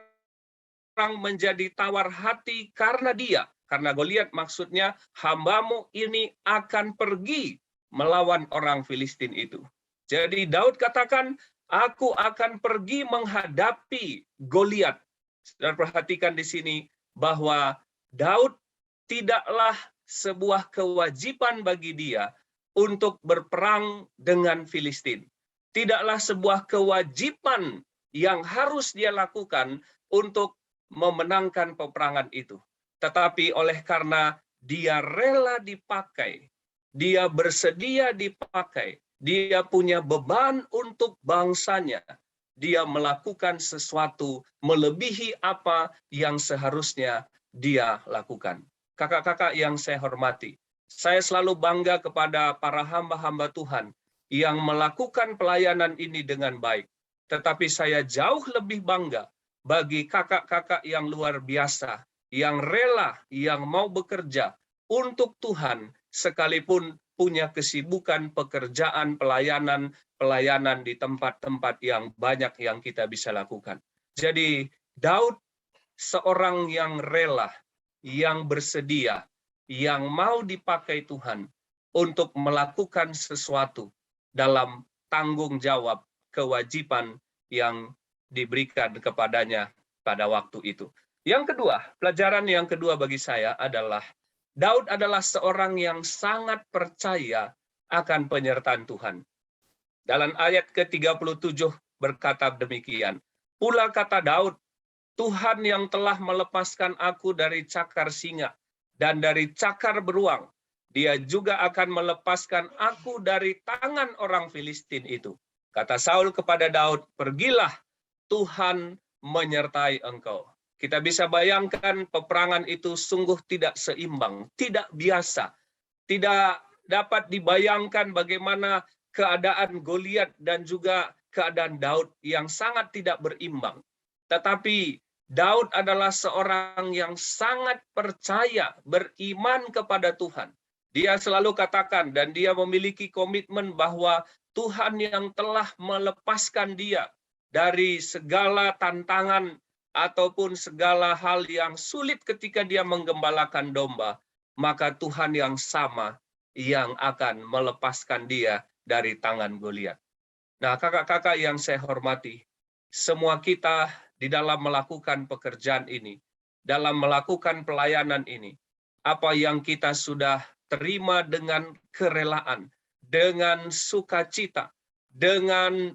menjadi tawar hati karena dia. Karena Goliat maksudnya, hambamu ini akan pergi melawan orang Filistin itu. Jadi Daud katakan, aku akan pergi menghadapi Goliat. Dan perhatikan di sini bahwa Daud tidaklah sebuah kewajiban bagi dia untuk berperang dengan Filistin. Tidaklah sebuah kewajiban yang harus dia lakukan untuk memenangkan peperangan itu. Tetapi oleh karena dia rela dipakai, dia bersedia dipakai, dia punya beban untuk bangsanya, dia melakukan sesuatu melebihi apa yang seharusnya dia lakukan. Kakak-kakak yang saya hormati, saya selalu bangga kepada para hamba-hamba Tuhan yang melakukan pelayanan ini dengan baik. tetapi saya jauh lebih bangga bagi kakak-kakak yang luar biasa, yang rela, yang mau bekerja untuk Tuhan, sekalipun punya kesibukan pekerjaan, pelayanan di tempat-tempat yang banyak yang kita bisa lakukan. Jadi Daud seorang yang rela, yang bersedia, yang mau dipakai Tuhan untuk melakukan sesuatu dalam tanggung jawab, kewajiban yang diberikan kepadanya pada waktu itu. Yang kedua, pelajaran yang kedua bagi saya adalah Daud adalah seorang yang sangat percaya akan penyertaan Tuhan. Dalam ayat ke-37 berkata demikian, pula kata Daud, Tuhan yang telah melepaskan aku dari cakar singa dan dari cakar beruang, dia juga akan melepaskan aku dari tangan orang Filistin itu. Kata Saul kepada Daud, pergilah, Tuhan menyertai engkau. Kita bisa bayangkan peperangan itu sungguh tidak seimbang, tidak biasa. Tidak dapat dibayangkan bagaimana keadaan Goliat dan juga keadaan Daud yang sangat tidak berimbang. Tetapi Daud adalah seorang yang sangat percaya, beriman kepada Tuhan. Dia selalu katakan dan dia memiliki komitmen bahwa Tuhan yang telah melepaskan dia dari segala tantangan ataupun segala hal yang sulit ketika dia menggembalakan domba, maka Tuhan yang sama yang akan melepaskan dia dari tangan Goliat. Nah, kakak-kakak yang saya hormati, semua kita di dalam melakukan pekerjaan ini, dalam melakukan pelayanan ini, apa yang kita sudah terima dengan kerelaan, dengan sukacita, dengan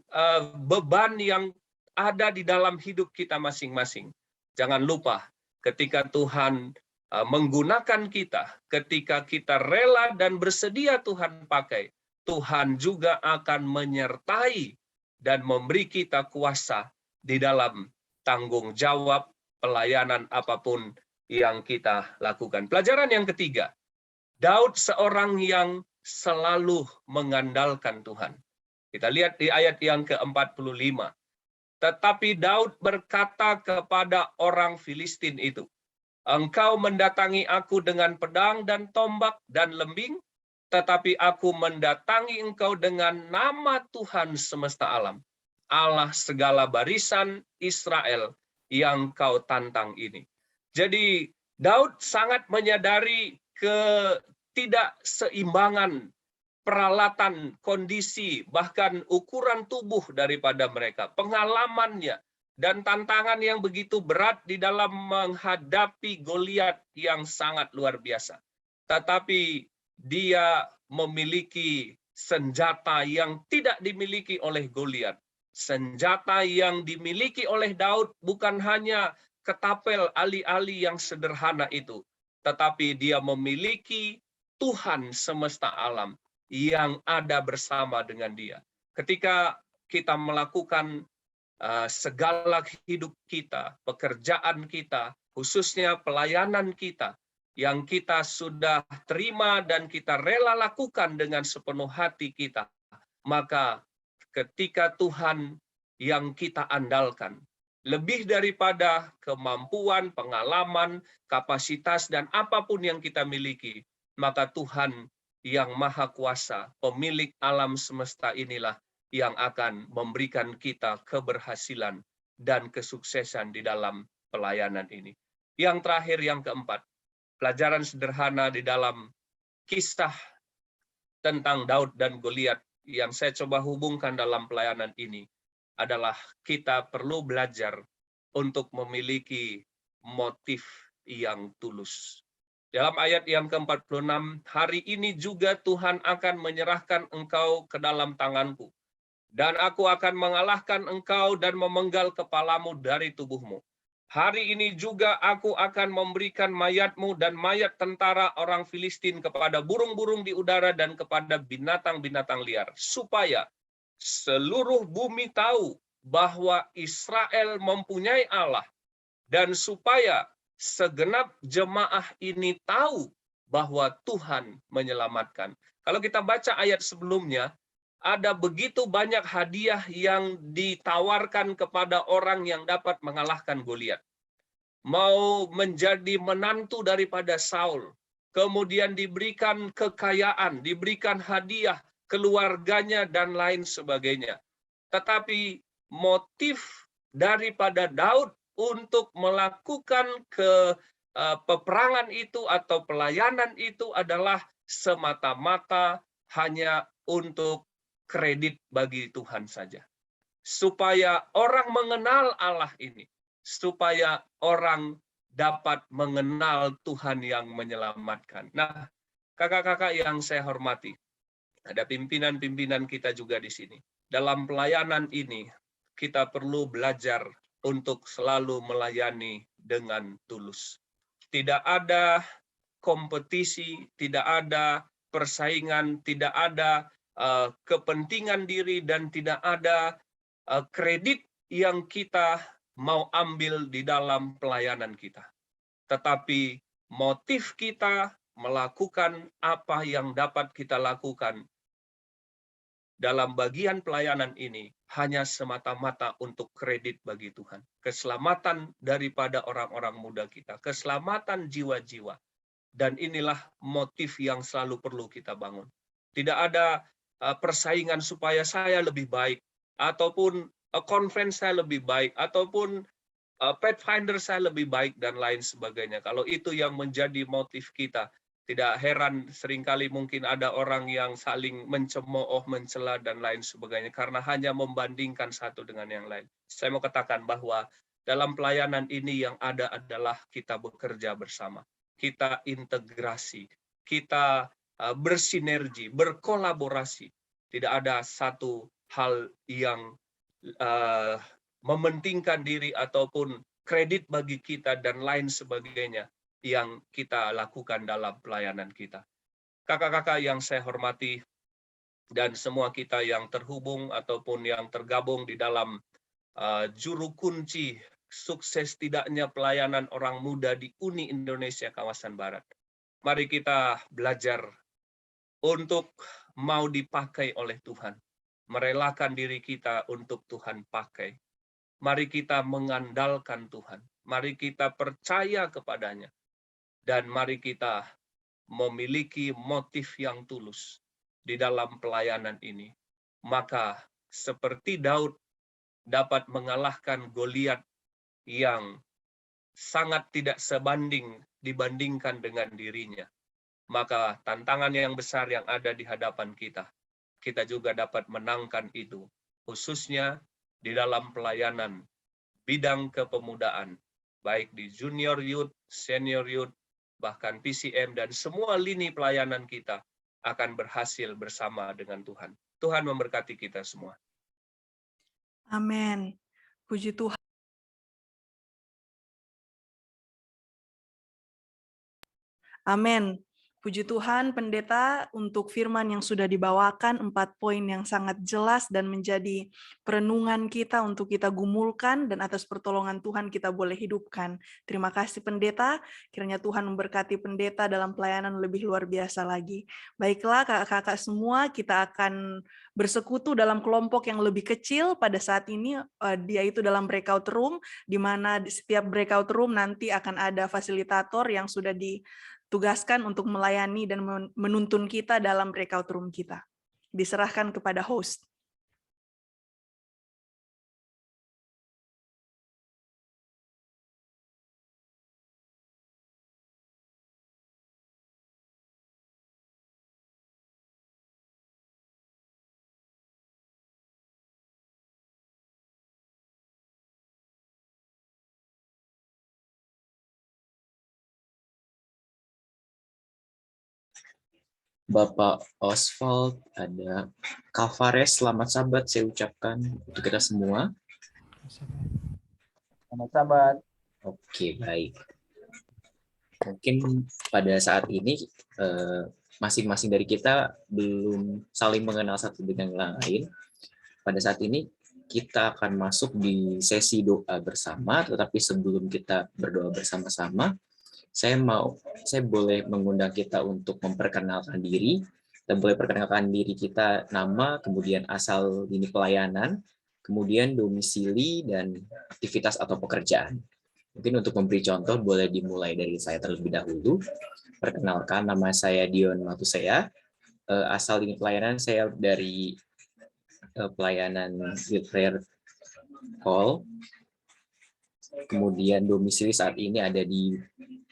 beban yang ada di dalam hidup kita masing-masing. Jangan lupa, ketika Tuhan menggunakan kita, ketika kita rela dan bersedia Tuhan pakai, Tuhan juga akan menyertai dan memberi kita kuasa di dalam tanggung jawab pelayanan apapun yang kita lakukan. Pelajaran yang ketiga, Daud seorang yang selalu mengandalkan Tuhan. Kita lihat di ayat yang ke-45. Tetapi Daud berkata kepada orang Filistin itu, engkau mendatangi aku dengan pedang dan tombak dan lembing, tetapi aku mendatangi engkau dengan nama Tuhan semesta alam, Allah segala barisan Israel yang kau tantang ini. Jadi Daud sangat menyadari ketidakseimbangan peralatan, kondisi, bahkan ukuran tubuh daripada mereka, pengalamannya, dan tantangan yang begitu berat di dalam menghadapi Goliat yang sangat luar biasa. Tetapi dia memiliki senjata yang tidak dimiliki oleh Goliat. Senjata yang dimiliki oleh Daud bukan hanya ketapel ali-ali yang sederhana itu, tetapi dia memiliki Tuhan semesta alam yang ada bersama dengan dia. Ketika kita melakukan segala hidup kita, pekerjaan kita, khususnya pelayanan kita, yang kita sudah terima dan kita rela lakukan dengan sepenuh hati kita, maka ketika Tuhan yang kita andalkan, lebih daripada kemampuan, pengalaman, kapasitas, dan apapun yang kita miliki, maka Tuhan yang Maha Kuasa, pemilik alam semesta inilah yang akan memberikan kita keberhasilan dan kesuksesan di dalam pelayanan ini. Yang terakhir, yang keempat, pelajaran sederhana di dalam kisah tentang Daud dan Goliat yang saya coba hubungkan dalam pelayanan ini adalah kita perlu belajar untuk memiliki motif yang tulus. Dalam ayat yang ke-46, hari ini juga Tuhan akan menyerahkan engkau ke dalam tanganku, dan aku akan mengalahkan engkau dan memenggal kepalamu dari tubuhmu. Hari ini juga aku akan memberikan mayatmu dan mayat tentara orang Filistin kepada burung-burung di udara dan kepada binatang-binatang liar, supaya seluruh bumi tahu bahwa Israel mempunyai Allah, dan supaya segenap jemaah ini tahu bahwa Tuhan menyelamatkan. Kalau kita baca ayat sebelumnya, ada begitu banyak hadiah yang ditawarkan kepada orang yang dapat mengalahkan Goliat. Mau menjadi menantu daripada Saul, kemudian diberikan kekayaan, diberikan hadiah, keluarganya, dan lain sebagainya. Tetapi motif daripada Daud untuk melakukan peperangan itu atau pelayanan itu adalah semata-mata hanya untuk kredit bagi Tuhan saja. Supaya orang mengenal Allah ini, supaya orang dapat mengenal Tuhan yang menyelamatkan. Nah, kakak-kakak yang saya hormati, ada pimpinan-pimpinan kita juga di sini. Dalam pelayanan ini, kita perlu belajar untuk selalu melayani dengan tulus. Tidak ada kompetisi, tidak ada persaingan, tidak ada kepentingan diri, dan tidak ada kredit yang kita mau ambil di dalam pelayanan kita. Tetapi motif kita melakukan apa yang dapat kita lakukan dalam bagian pelayanan ini hanya semata-mata untuk kredit bagi Tuhan. Keselamatan daripada orang-orang muda kita, keselamatan jiwa-jiwa. Dan inilah motif yang selalu perlu kita bangun. Tidak ada persaingan supaya saya lebih baik, ataupun conference saya lebih baik, ataupun Pathfinder saya lebih baik, dan lain sebagainya. Kalau itu yang menjadi motif kita, tidak heran seringkali mungkin ada orang yang saling mencemooh, mencela, dan lain sebagainya, karena hanya membandingkan satu dengan yang lain. Saya mau katakan bahwa dalam pelayanan ini yang ada adalah kita bekerja bersama, kita integrasi, kita bersinergi, berkolaborasi. Tidak ada satu hal yang mementingkan diri ataupun kredit bagi kita dan lain sebagainya yang kita lakukan dalam pelayanan kita. Kakak-kakak yang saya hormati, dan semua kita yang terhubung ataupun yang tergabung di dalam juru kunci sukses tidaknya pelayanan orang muda di Uni Indonesia Kawasan Barat. Mari kita belajar untuk mau dipakai oleh Tuhan, merelakan diri kita untuk Tuhan pakai. Mari kita mengandalkan Tuhan, mari kita percaya kepadanya, dan mari kita memiliki motif yang tulus di dalam pelayanan ini. Maka seperti Daud dapat mengalahkan Goliat yang sangat tidak sebanding dibandingkan dengan dirinya, maka tantangan yang besar yang ada di hadapan kita juga dapat menangkan itu, khususnya di dalam pelayanan bidang kepemudaan, baik di junior youth, senior youth, bahkan PCM, dan semua lini pelayanan kita akan berhasil bersama dengan Tuhan. Tuhan memberkati kita semua. Amin. Puji Tuhan. Amin. Puji Tuhan, Pendeta, untuk firman yang sudah dibawakan, 4 poin yang sangat jelas dan menjadi perenungan kita untuk kita gumulkan, dan atas pertolongan Tuhan kita boleh hidupkan. Terima kasih Pendeta, kiranya Tuhan memberkati Pendeta dalam pelayanan lebih luar biasa lagi. Baiklah kakak-kakak semua, kita akan bersekutu dalam kelompok yang lebih kecil pada saat ini, yaitu dalam breakout room, di mana di setiap breakout room nanti akan ada fasilitator yang sudah ditugaskan untuk melayani dan menuntun kita dalam breakout room kita. Diserahkan kepada host. Bapak Oswald, ada Kavares, selamat sabat saya ucapkan untuk kita semua. Selamat sabat. Oke, baik. Mungkin pada saat ini masing-masing dari kita belum saling mengenal satu dengan yang lain. Pada saat ini kita akan masuk di sesi doa bersama, tetapi sebelum kita berdoa bersama-sama, saya boleh mengundang kita untuk memperkenalkan diri Kita boleh perkenalkan diri kita, nama, kemudian asal lini pelayanan, kemudian domisili, dan aktivitas atau pekerjaan. Mungkin untuk memberi contoh, boleh dimulai dari saya terlebih dahulu. Perkenalkan, nama saya Dion Matusea. Asal lini pelayanan saya dari pelayanan Field Prayer Call. Kemudian domisili saat ini ada di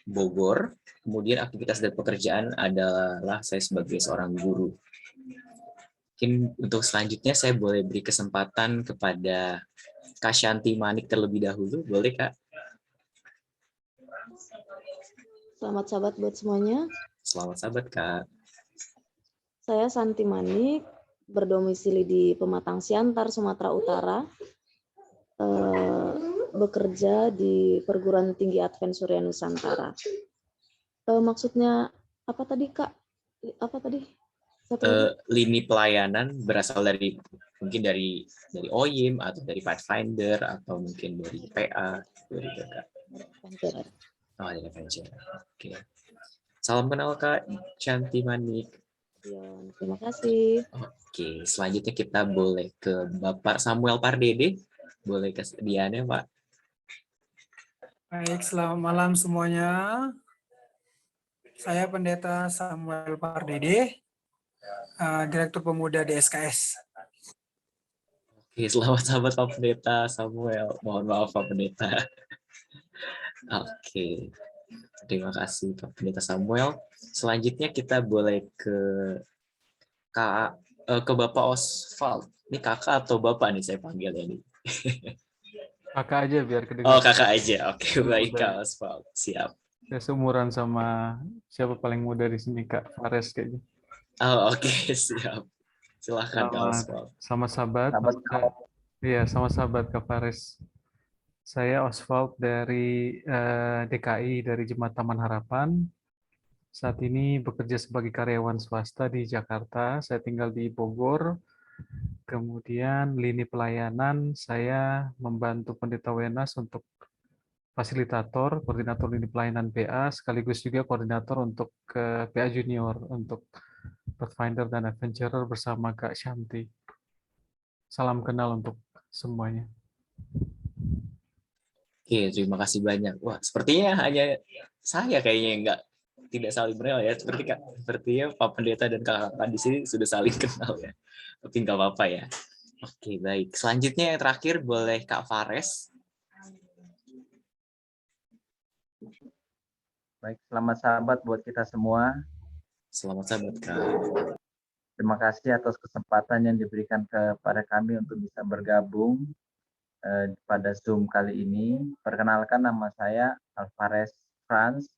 Bogor. Kemudian aktivitas dan pekerjaan adalah saya sebagai seorang guru. Mungkin untuk selanjutnya saya boleh beri kesempatan kepada Kak Shanti Manik terlebih dahulu. Boleh, Kak? Selamat sahabat buat semuanya. Selamat sahabat, Kak. Saya Santi Manik, berdomisili di Pematang Siantar, Sumatera Utara. Bekerja di Perguruan Tinggi Advent Surya Nusantara. Maksudnya apa tadi, Kak? Apa tadi? Lini pelayanan berasal dari mungkin dari OYIM atau dari Pathfinder atau mungkin dari PA, dari Kak. Oh, dari Adventure. Oke. Salam kenal Kak Shanti Manik. Ya, terima kasih. Oke, selanjutnya kita boleh ke Bapak Samuel Pardede. Boleh kesediaannya, Pak. Baik, selamat malam semuanya. Saya Pendeta Samuel Pardede, Direktur Pemuda di SKS. Oke, selamat sahabat Pak Pendeta Samuel. Mohon maaf Pak Pendeta. Oke, terima kasih Pak Pendeta Samuel. Selanjutnya kita boleh ke Bapak Oswald. Ini kakak atau bapak nih saya panggil ya nih? Kakak aja biar kedengaran. Oh, kakak aja. Oke, baik Kak Oswald. Siap. Ya, seumuran sama siapa paling muda di sini, Kak Fares kayaknya. Oh, oke, siap. Silahkan Kak Oswald. Sama sahabat. Iya, sama sahabat Kak Fares. Saya Oswald dari DKI, dari Jemaat Taman Harapan. Saat ini bekerja sebagai karyawan swasta di Jakarta. Saya tinggal di Bogor. Kemudian lini pelayanan, saya membantu Pendeta Wenas untuk fasilitator, koordinator lini pelayanan PA, sekaligus juga koordinator untuk PA Junior, untuk Pathfinder dan Adventurer bersama Kak Shanti. Salam kenal untuk semuanya. Oke, terima kasih banyak. Wah, sepertinya hanya saya kayaknya yang tidak saling kenal ya. Sepertinya Pak Pendeta dan kakak di sini sudah saling kenal ya. Tapi nggak apa-apa ya. Oke, baik. Selanjutnya yang terakhir boleh Kak Fares. Baik, selamat sahabat buat kita semua. Selamat sahabat, Kak. Terima kasih atas kesempatan yang diberikan kepada kami untuk bisa bergabung pada Zoom kali ini. Perkenalkan, nama saya Alvarez Franz.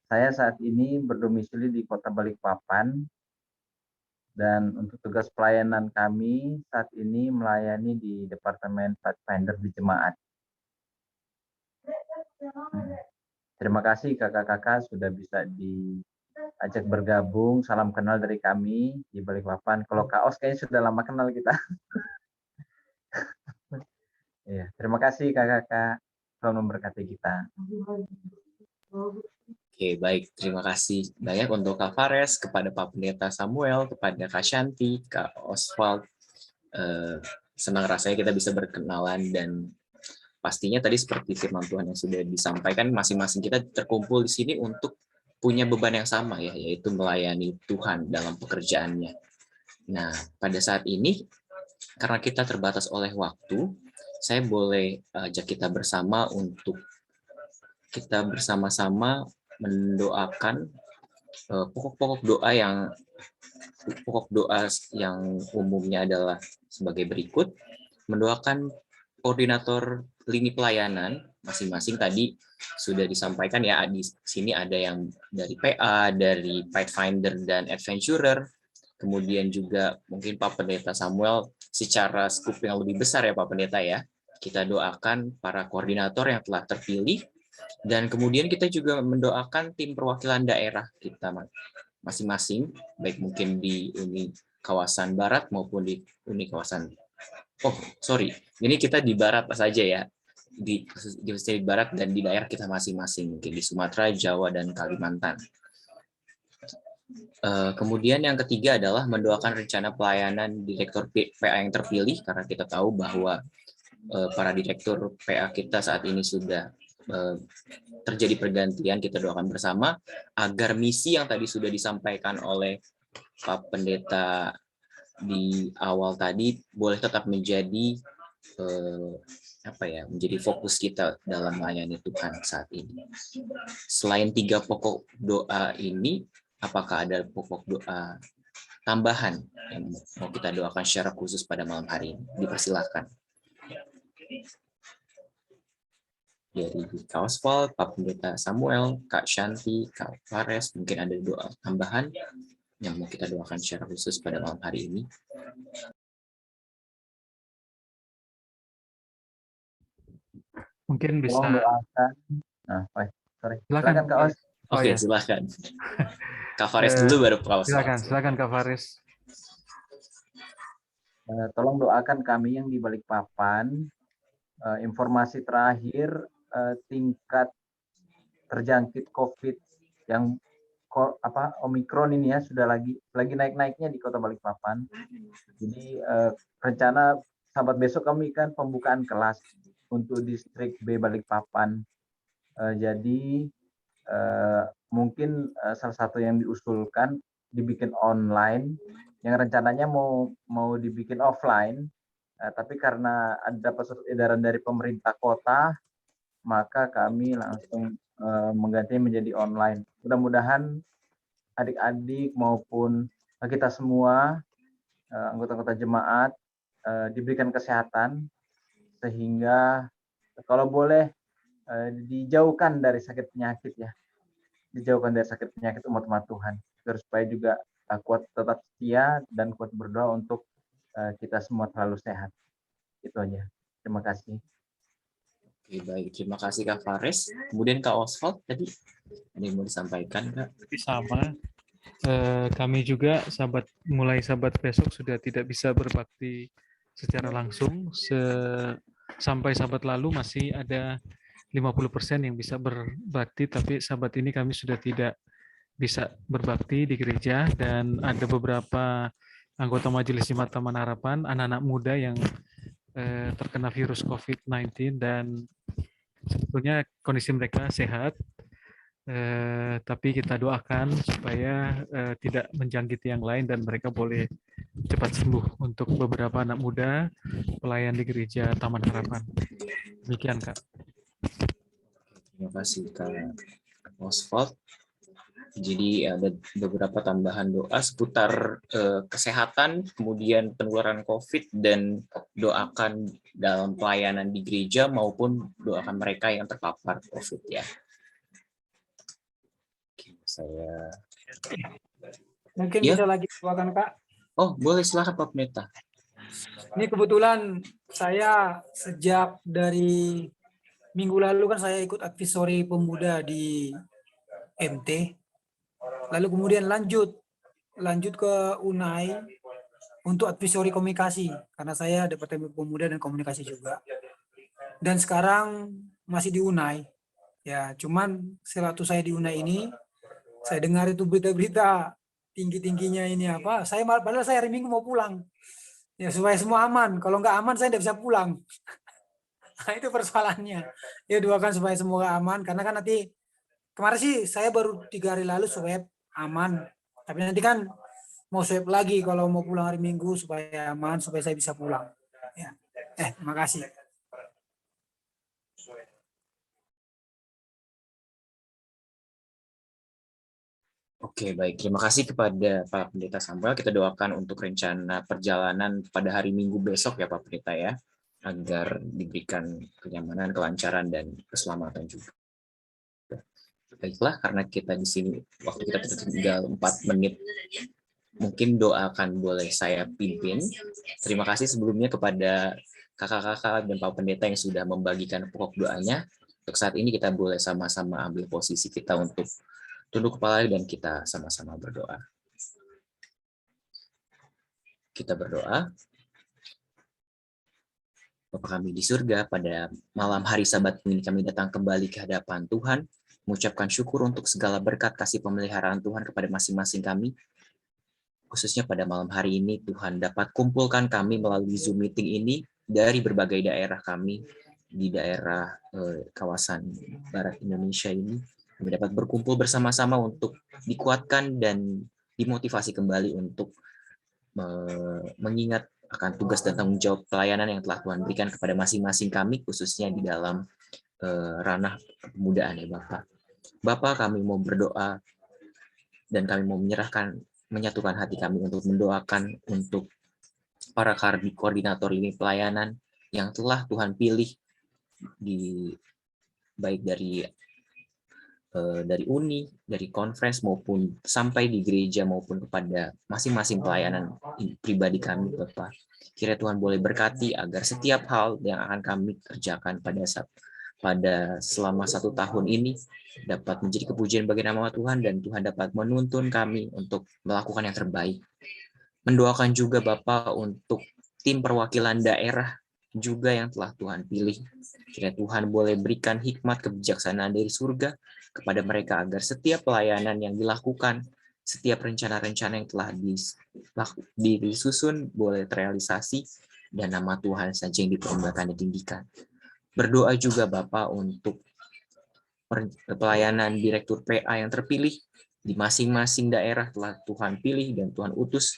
Saya saat ini berdomisili di Kota Balikpapan. Dan untuk tugas pelayanan kami saat ini melayani di Departemen Pathfinder di Jemaat. Terima kasih kakak-kakak sudah bisa diajak bergabung. Salam kenal dari kami di Balikpapan. Kalau Kak Os kayaknya sudah lama kenal kita. Ya, terima kasih kakak-kakak. Tuhan memberkati kita. Oke, baik. Terima kasih banyak untuk Kak Fares, kepada Pak Pendeta Samuel, kepada Kak Shanti, Kak Oswald. Senang rasanya kita bisa berkenalan dan pastinya tadi seperti firman Tuhan yang sudah disampaikan, masing-masing kita terkumpul di sini untuk punya beban yang sama ya, yaitu melayani Tuhan dalam pekerjaannya. Nah, pada saat ini karena kita terbatas oleh waktu, saya boleh ajak kita bersama untuk kita bersama-sama mendoakan pokok doa yang umumnya adalah sebagai berikut. Mendoakan koordinator lini pelayanan masing-masing tadi sudah disampaikan ya, di sini ada yang dari PA, dari Pathfinder dan Adventurer. Kemudian juga mungkin Pak Pendeta Samuel secara skup yang lebih besar ya Pak Pendeta ya. Kita doakan para koordinator yang telah terpilih. Dan kemudian kita juga mendoakan tim perwakilan daerah kita masing-masing, baik mungkin di Uni kawasan Barat maupun di Uni kawasan, ini kita di Barat saja ya, di Barat dan di daerah kita masing-masing, mungkin di Sumatera, Jawa, dan Kalimantan. Kemudian yang ketiga adalah mendoakan rencana pelayanan Direktur PA yang terpilih, karena kita tahu bahwa para Direktur PA kita saat ini sudah terjadi pergantian. Kita doakan bersama agar misi yang tadi sudah disampaikan oleh Pak Pendeta di awal tadi boleh tetap menjadi menjadi fokus kita dalam melayani Tuhan saat ini. Selain 3 pokok doa ini, apakah ada pokok doa tambahan yang mau kita doakan secara khusus pada malam hari ini? Dipersilahkan. Dari Kak Oswald, Pak Pendeta Samuel, Kak Shanti, Kak Fares, mungkin ada doa tambahan yang mau kita doakan secara khusus pada malam hari ini. Mungkin bisa. Tolong doakan. Silakan Kak Os. Oke, silakan. Kak Fares dulu baru Kak Oswald. Silakan Kak Fares. Tolong doakan kami yang di Balikpapan. Informasi terakhir tingkat terjangkit COVID yang Omikron ini ya sudah lagi naik-naiknya di Kota Balikpapan. Jadi rencana sahabat besok kami kan pembukaan kelas untuk distrik B Balikpapan. Jadi mungkin salah satu yang diusulkan dibikin online, yang rencananya mau dibikin offline. Tapi karena ada surat edaran dari pemerintah kota, maka kami langsung menggantinya menjadi online. Mudah-mudahan adik-adik maupun kita semua, anggota-anggota jemaat, diberikan kesehatan, sehingga kalau boleh dijauhkan dari sakit penyakit ya. Dijauhkan dari sakit penyakit umat-umat Tuhan. Terus supaya juga kuat tetap setia dan kuat berdoa untuk kita semua terlalu sehat. Itu aja. Terima kasih. Oke, baik. Terima kasih Kak Fares. Kemudian Kak Oswald tadi ada yang mau disampaikan, Kak? Sama. Kami juga mulai sahabat besok sudah tidak bisa berbakti secara langsung. Sampai sahabat lalu masih ada 50% yang bisa berbakti, tapi sahabat ini kami sudah tidak bisa berbakti di gereja, dan ada beberapa anggota Majelis Jemaat Taman Harapan, anak-anak muda yang terkena virus COVID-19, dan sebetulnya kondisi mereka sehat, tapi kita doakan supaya tidak menjangkiti yang lain dan mereka boleh cepat sembuh untuk beberapa anak muda pelayan di gereja Taman Harapan. Demikian, Kak. Terima kasih Kak Oswald. Jadi ada beberapa tambahan doa seputar kesehatan, kemudian penularan COVID, dan doakan dalam pelayanan di gereja maupun doakan mereka yang terpapar COVID ya. Oke, saya mungkin ya. bisa lagi doakan Kak. Oh, boleh, silakan Pak Pendeta. Ini kebetulan saya sejak dari minggu lalu kan saya ikut advisory pemuda di MT. Lalu kemudian lanjut ke UNAI untuk advisory komunikasi, karena saya Departemen Pemuda dan Komunikasi juga. Dan sekarang masih di UNAI. Ya, cuman sewaktu saya di UNAI ini, saya dengar itu berita-berita tinggi-tingginya ini apa. Padahal saya hari Minggu mau pulang. Ya, supaya semua aman. Kalau nggak aman saya tidak bisa pulang. Nah, itu persoalannya. Ya, doakan supaya semua aman, karena kan nanti kemarin sih saya baru 3 hari lalu swab aman, tapi nanti kan mau swab lagi kalau mau pulang hari Minggu supaya aman, supaya saya bisa pulang. Ya. Terima kasih. Oke, baik. Terima kasih kepada Pak Pendeta Samuel. Kita doakan untuk rencana perjalanan pada hari Minggu besok ya Pak Pendeta ya, agar diberikan kenyamanan, kelancaran, dan keselamatan juga. Baiklah, karena kita di sini waktu kita tinggal 4 menit, mungkin doakan boleh saya pimpin. Terima kasih sebelumnya kepada kakak-kakak dan Pak Pendeta yang sudah membagikan pokok doanya. Untuk saat ini kita boleh sama-sama ambil posisi kita untuk tunduk kepala dan kita sama-sama berdoa. Kita berdoa. Bapa kami di surga, pada malam hari Sabat ini kami datang kembali ke hadapan Tuhan mengucapkan syukur untuk segala berkat kasih pemeliharaan Tuhan kepada masing-masing kami. Khususnya pada malam hari ini, Tuhan dapat kumpulkan kami melalui Zoom meeting ini dari berbagai daerah kami di daerah kawasan Barat Indonesia ini. Kami dapat berkumpul bersama-sama untuk dikuatkan dan dimotivasi kembali untuk mengingat akan tugas dan tanggung jawab pelayanan yang telah Tuhan berikan kepada masing-masing kami, khususnya di dalam ranah kepemudaan ya Bapak. Bapak, kami mau berdoa dan kami mau menyatukan hati kami untuk mendoakan untuk para koordinator lini pelayanan yang telah Tuhan pilih baik dari uni, dari conference maupun sampai di gereja maupun kepada masing-masing pelayanan pribadi kami Bapak. Kira Tuhan boleh berkati agar setiap hal yang akan kami kerjakan pada selama 1 tahun ini dapat menjadi kepujian bagi nama Tuhan dan Tuhan dapat menuntun kami untuk melakukan yang terbaik. Mendoakan juga Bapak untuk tim perwakilan daerah juga yang telah Tuhan pilih. Kira Tuhan boleh berikan hikmat kebijaksanaan dari surga kepada mereka agar setiap pelayanan yang dilakukan, setiap rencana-rencana yang telah disusun boleh terrealisasi dan nama Tuhan saja yang dipermuliakan dan ditinggikan. Berdoa juga Bapak untuk pelayanan direktur PA yang terpilih di masing-masing daerah telah Tuhan pilih dan Tuhan utus.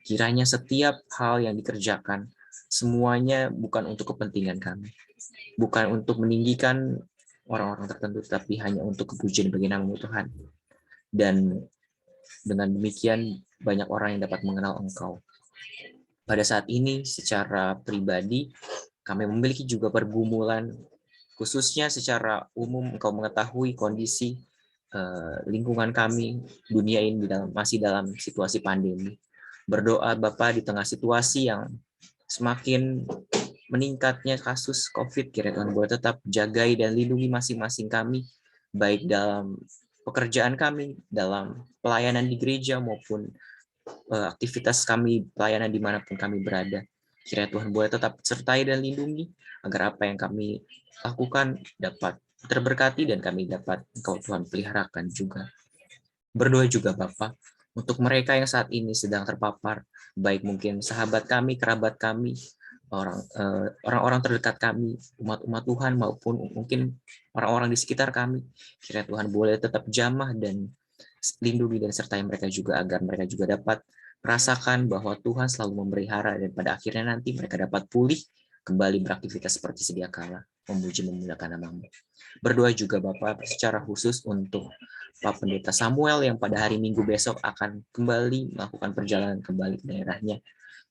Kiranya setiap hal yang dikerjakan semuanya bukan untuk kepentingan kami, bukan untuk meninggikan orang-orang tertentu, tapi hanya untuk kepujian bagi nama Tuhan. Dan dengan demikian banyak orang yang dapat mengenal Engkau. Pada saat ini secara pribadi kami memiliki juga pergumulan, khususnya secara umum Engkau mengetahui kondisi lingkungan kami, dunia ini masih dalam situasi pandemi. Berdoa Bapak di tengah situasi yang semakin meningkatnya kasus COVID, kira Tuhan boleh tetap jagai dan lindungi masing-masing kami, baik dalam pekerjaan kami, dalam pelayanan di gereja maupun aktivitas kami, pelayanan dimanapun kami berada. Kira Tuhan boleh tetap sertai dan lindungi, agar apa yang kami lakukan dapat terberkati dan kami dapat Engkau Tuhan peliharakan juga. Berdoa juga Bapak, untuk mereka yang saat ini sedang terpapar, baik mungkin sahabat kami, kerabat kami, orang-orang terdekat kami, umat-umat Tuhan maupun mungkin orang-orang di sekitar kami, kiranya Tuhan boleh tetap jamah dan lindungi dan sertai mereka juga agar mereka juga dapat merasakan bahwa Tuhan selalu memelihara dan pada akhirnya nanti mereka dapat pulih kembali beraktivitas seperti sedia kala, memuji memuliakan nama-Mu. Berdoa juga Bapak secara khusus untuk Pak Pendeta Samuel yang pada hari Minggu besok akan kembali melakukan perjalanan kembali ke daerahnya.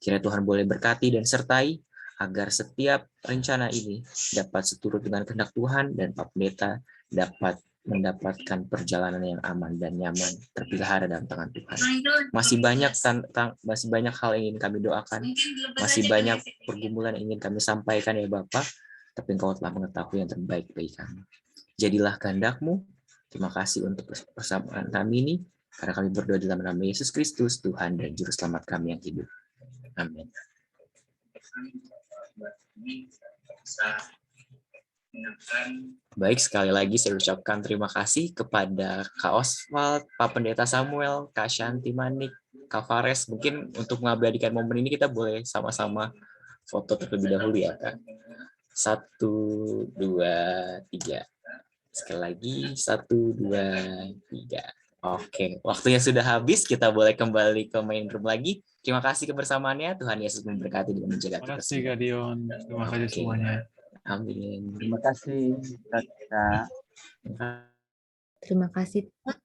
Kiranya Tuhan boleh berkati dan sertai agar setiap rencana ini dapat seturut dengan kehendak Tuhan dan Pak Pendeta dapat mendapatkan perjalanan yang aman dan nyaman, terpelihara dalam tangan Tuhan. Masih banyak hal yang ingin kami doakan, masih banyak pergumulan yang ingin kami sampaikan ya Bapak, tapi Engkau telah mengetahui yang terbaik bagi kami. Jadilah kehendak-Mu. Terima kasih untuk persamaan kami ini, karena kami berdoa dalam nama Yesus Kristus, Tuhan dan Juru Selamat kami yang hidup. Amin. Baik, sekali lagi saya ucapkan terima kasih kepada Kak Oswald, Pak Pendeta Samuel, Kak Shanti Manik, Kak Fares. Mungkin untuk mengabadikan momen ini kita boleh sama-sama foto terlebih dahulu ya Kak. 1, 2, 3. Sekali lagi 1, 2, 3. Oke, waktunya sudah habis. Kita boleh kembali ke main room lagi. Terima kasih kebersamaannya. Tuhan Yesus memberkati dan menjaga kita. Terima kasih Kak Dion. Terima kasih semuanya. Amin. Terima kasih Kak. Terima kasih Pak.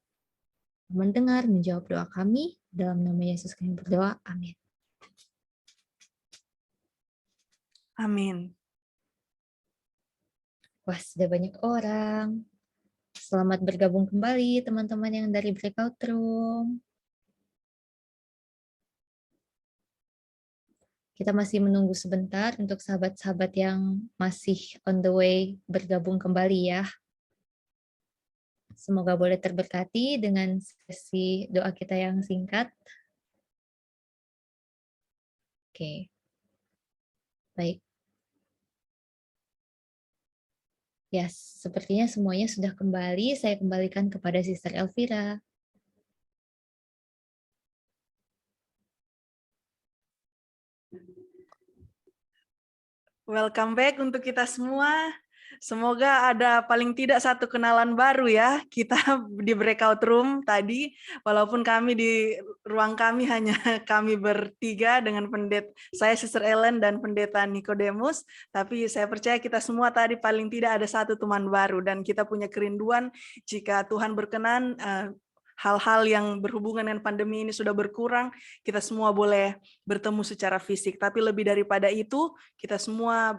Mendengar, menjawab doa kami. Dalam nama Yesus kami berdoa. Amin. Amin. Wah, sudah banyak orang. Selamat bergabung kembali teman-teman yang dari breakout room. Kita masih menunggu sebentar untuk sahabat-sahabat yang masih on the way bergabung kembali ya. Semoga boleh terberkati dengan sesi doa kita yang singkat. Oke. Baik. Ya, sepertinya semuanya sudah kembali. Saya kembalikan kepada Sister Elvira. Welcome back untuk kita semua. Semoga ada paling tidak satu kenalan baru ya. Kita di breakout room tadi, walaupun kami di ruang kami hanya kami bertiga dengan saya Sister Ellen dan Pendeta Nikodemus, tapi saya percaya kita semua tadi paling tidak ada satu teman baru dan kita punya kerinduan jika Tuhan berkenan hal-hal yang berhubungan dengan pandemi ini sudah berkurang, kita semua boleh bertemu secara fisik. Tapi lebih daripada itu, kita semua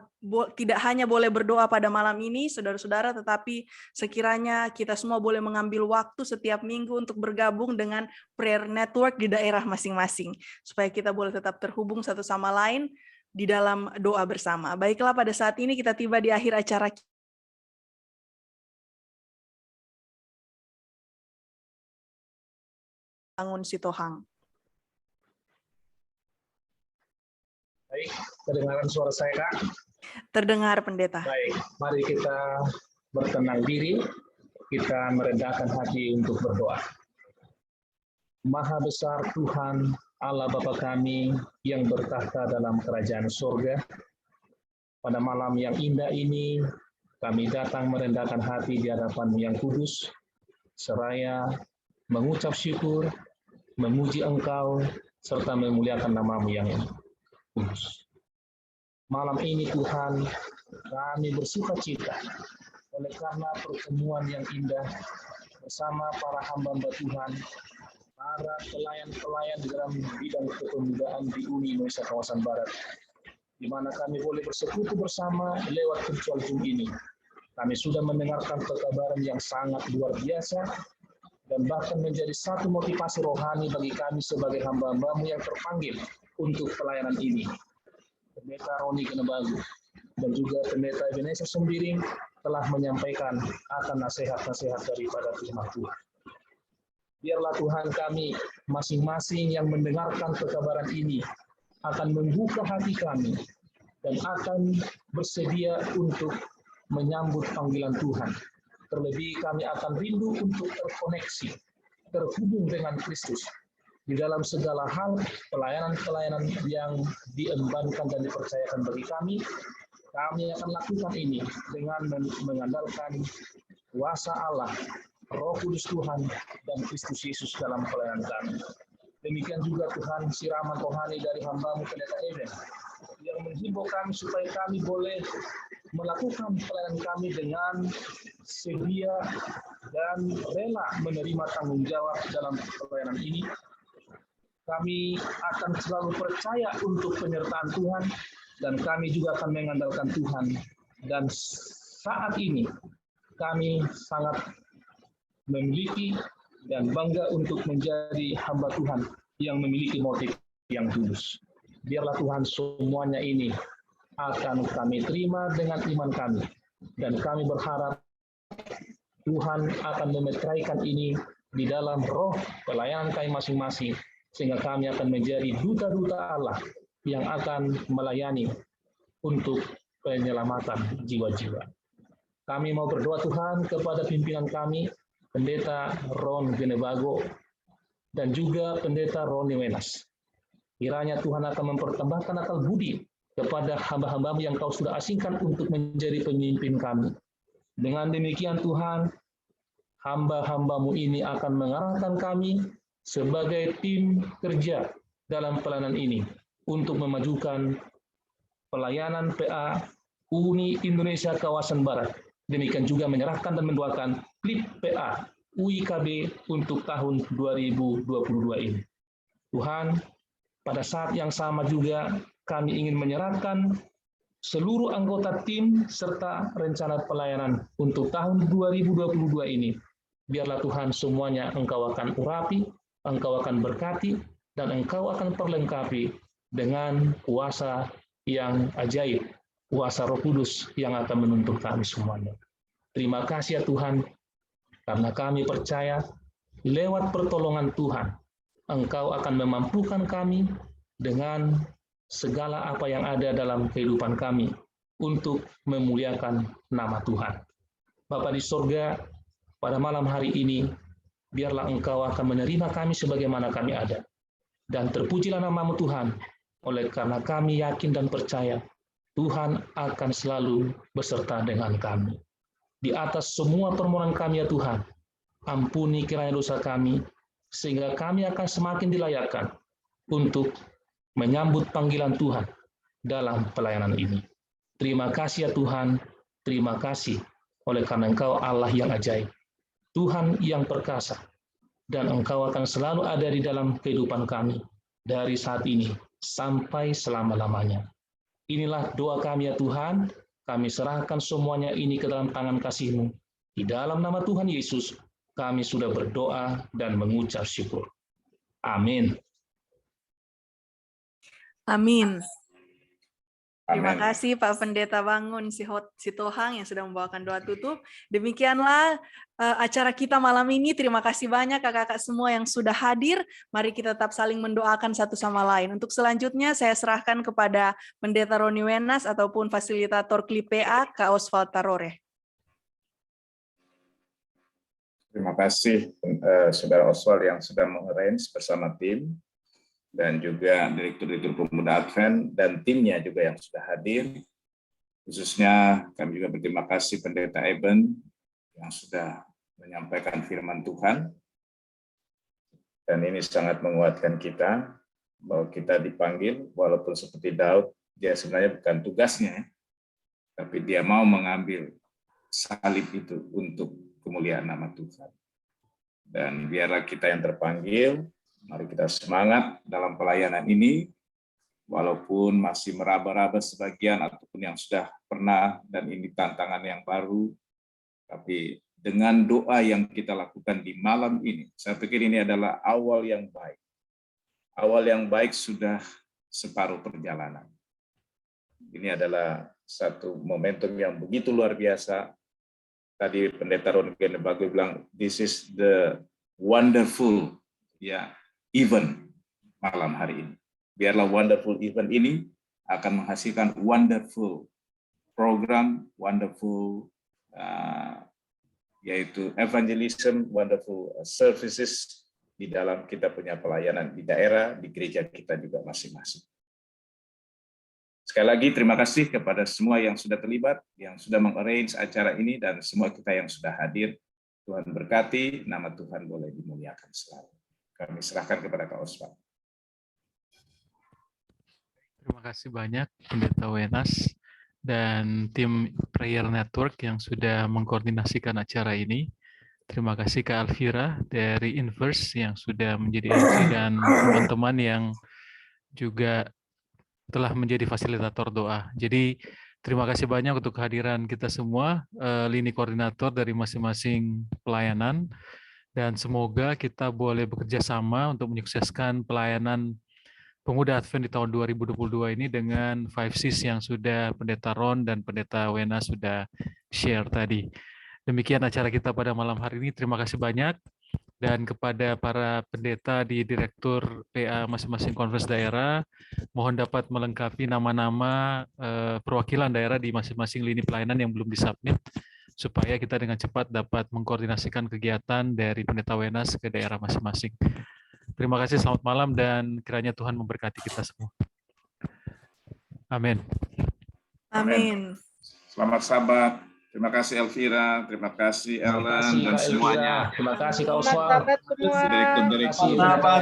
tidak hanya boleh berdoa pada malam ini, saudara-saudara, tetapi sekiranya kita semua boleh mengambil waktu setiap minggu untuk bergabung dengan prayer network di daerah masing-masing, supaya kita boleh tetap terhubung satu sama lain di dalam doa bersama. Baiklah, pada saat ini kita tiba di akhir acara Bangun Sitohang. Baik, terdengaran suara saya, Kak? Terdengar, Pendeta. Baik, mari kita bertenang diri, kita merendahkan hati untuk berdoa. Maha besar Tuhan, Allah Bapa kami yang bertahta dalam kerajaan surga, pada malam yang indah ini, kami datang merendahkan hati di hadapan yang kudus, seraya mengucap syukur, memuji Engkau, serta memuliakan nama-Mu yang kudus. Malam ini Tuhan, kami bersuka cita oleh karena pertemuan yang indah bersama para hamba-hamba Tuhan, para pelayan-pelayan dalam bidang kepemudaan di Uni Indonesia Kawasan Barat, di mana kami boleh bersekutu bersama lewat virtual Zoom ini. Kami sudah mendengarkan pekabaran yang sangat luar biasa, dan bahkan menjadi satu motivasi rohani bagi kami sebagai hamba-hamba-Mu yang terpanggil untuk pelayanan ini. Pendeta Roni Genebagu dan juga Pendeta Ebenezer Sembiring telah menyampaikan akan nasihat-nasihat daripada firman Tuhan. Biarlah Tuhan kami masing-masing yang mendengarkan pekabaran ini akan membuka hati kami dan akan bersedia untuk menyambut panggilan Tuhan. Terlebih kami akan rindu untuk terkoneksi, terhubung dengan Kristus di dalam segala hal pelayanan-pelayanan yang diembankan dan dipercayakan bagi kami. Kami akan lakukan ini dengan mengandalkan kuasa Allah, Roh Kudus Tuhan, dan Kristus Yesus dalam pelayanan kami. Demikian juga Tuhan siraman rohani dari hamba-Mu Pendeta Eben yang menghimbau kami supaya kami boleh melakukan pelayanan kami dengan sedia dan rela menerima tanggung jawab dalam pelayanan ini. Kami akan selalu percaya untuk penyertaan Tuhan dan kami juga akan mengandalkan Tuhan. Dan saat ini kami sangat memiliki dan bangga untuk menjadi hamba Tuhan yang memiliki motif yang tulus. Biarlah Tuhan semuanya ini akan kami terima dengan iman kami. Dan kami berharap Tuhan akan memetraikan ini di dalam roh pelayanan kami masing-masing, sehingga kami akan menjadi duta-duta Allah yang akan melayani untuk penyelamatan jiwa-jiwa. Kami mau berdoa Tuhan kepada pimpinan kami, Pendeta Ron Genebago, dan juga Pendeta Roni Wenas. Kiranya Tuhan akan mempertambahkan akal budi kepada hamba-hamba-Mu yang Kau sudah asingkan untuk menjadi pemimpin kami. Dengan demikian Tuhan, hamba-hamba-Mu ini akan mengarahkan kami sebagai tim kerja dalam pelayanan ini untuk memajukan pelayanan PA Uni Indonesia Kawasan Barat. Demikian juga menyerahkan dan mendoakan PLIP PA UIKB untuk tahun 2022 ini. Tuhan, pada saat yang sama juga kami ingin menyerahkan seluruh anggota tim serta rencana pelayanan untuk tahun 2022 ini. Biarlah Tuhan semuanya Engkau akan urapi, Engkau akan berkati, dan Engkau akan perlengkapi dengan kuasa yang ajaib, kuasa Roh Kudus yang akan menuntun kami semuanya. Terima kasih ya Tuhan, karena kami percaya lewat pertolongan Tuhan, Engkau akan memampukan kami dengan segala apa yang ada dalam kehidupan kami untuk memuliakan nama Tuhan. Bapa di surga, pada malam hari ini, biarlah Engkau akan menerima kami sebagaimana kami ada. Dan terpujilah nama-Mu Tuhan, oleh karena kami yakin dan percaya, Tuhan akan selalu beserta dengan kami. Di atas semua permohonan kami ya Tuhan, ampuni kiranya dosa kami, sehingga kami akan semakin dilayakkan untuk menyambut panggilan Tuhan dalam pelayanan ini. Terima kasih ya Tuhan, terima kasih oleh karena Engkau Allah yang ajaib, Tuhan yang perkasa, dan Engkau akan selalu ada di dalam kehidupan kami dari saat ini sampai selama-lamanya. Inilah doa kami ya Tuhan, kami serahkan semuanya ini ke dalam tangan kasih-Mu. Di dalam nama Tuhan Yesus, kami sudah berdoa dan mengucap syukur. Amin. Amin. Terima kasih Pak Pendeta Bangun Sitohang yang sudah membawakan doa tutup. Demikianlah acara kita malam ini. Terima kasih banyak kakak-kakak semua yang sudah hadir. Mari kita tetap saling mendoakan satu sama lain. Untuk selanjutnya saya serahkan kepada Pendeta Roni Wenas ataupun fasilitator KLIP PA, Kak Oswald Tarore. Terima kasih Saudara Oswald yang sudah mengarrange bersama tim, dan juga Direktur Pemuda Advent dan timnya juga yang sudah hadir. Khususnya kami juga berterima kasih Pendeta Eben yang sudah menyampaikan firman Tuhan. Dan ini sangat menguatkan kita bahwa kita dipanggil, walaupun seperti Daud, dia sebenarnya bukan tugasnya, tapi dia mau mengambil salib itu untuk kemuliaan nama Tuhan. Dan biarlah kita yang terpanggil, mari kita semangat dalam pelayanan ini, walaupun masih meraba-raba sebagian ataupun yang sudah pernah, dan ini tantangan yang baru, tapi dengan doa yang kita lakukan di malam ini, saya pikir ini adalah awal yang baik. Awal yang baik sudah separuh perjalanan. Ini adalah satu momentum yang begitu luar biasa. Tadi Pendeta Ron Kenebago bilang, this is the wonderful event malam hari ini. Biarlah wonderful event ini akan menghasilkan wonderful program, wonderful yaitu evangelism, wonderful services di dalam kita punya pelayanan di daerah, di gereja kita juga masing-masing. Sekali lagi terima kasih kepada semua yang sudah terlibat, yang sudah mengarrange acara ini, dan semua kita yang sudah hadir. Tuhan berkati, nama Tuhan boleh dimuliakan selalu. Kami serahkan kepada Kak Oswald. Terima kasih banyak Pendeta Wenas dan tim Prayer Network yang sudah mengkoordinasikan acara ini. Terima kasih Kak Alvira dari Inverse yang sudah menjadi MC dan teman-teman yang juga telah menjadi fasilitator doa. Jadi terima kasih banyak untuk kehadiran kita semua, lini koordinator dari masing-masing pelayanan. Dan semoga kita boleh bekerja sama untuk menyukseskan pelayanan Pemuda Advent di tahun 2022 ini dengan 5Cs yang sudah Pendeta Ron dan Pendeta Wena sudah share tadi. Demikian acara kita pada malam hari ini. Terima kasih banyak. Dan kepada para pendeta di Direktur PA masing-masing konferensi daerah, mohon dapat melengkapi nama-nama perwakilan daerah di masing-masing lini pelayanan yang belum disubmit, supaya kita dengan cepat dapat mengkoordinasikan kegiatan dari Pendeta Wenas ke daerah masing-masing. Terima kasih, selamat malam, dan kiranya Tuhan memberkati kita semua. Amin. Amin. Selamat Sabat. Terima kasih Elvira, terima kasih Ellen dan semuanya. Terima kasih Kak Oswald. Direktur-direktur. Selamat Sabat,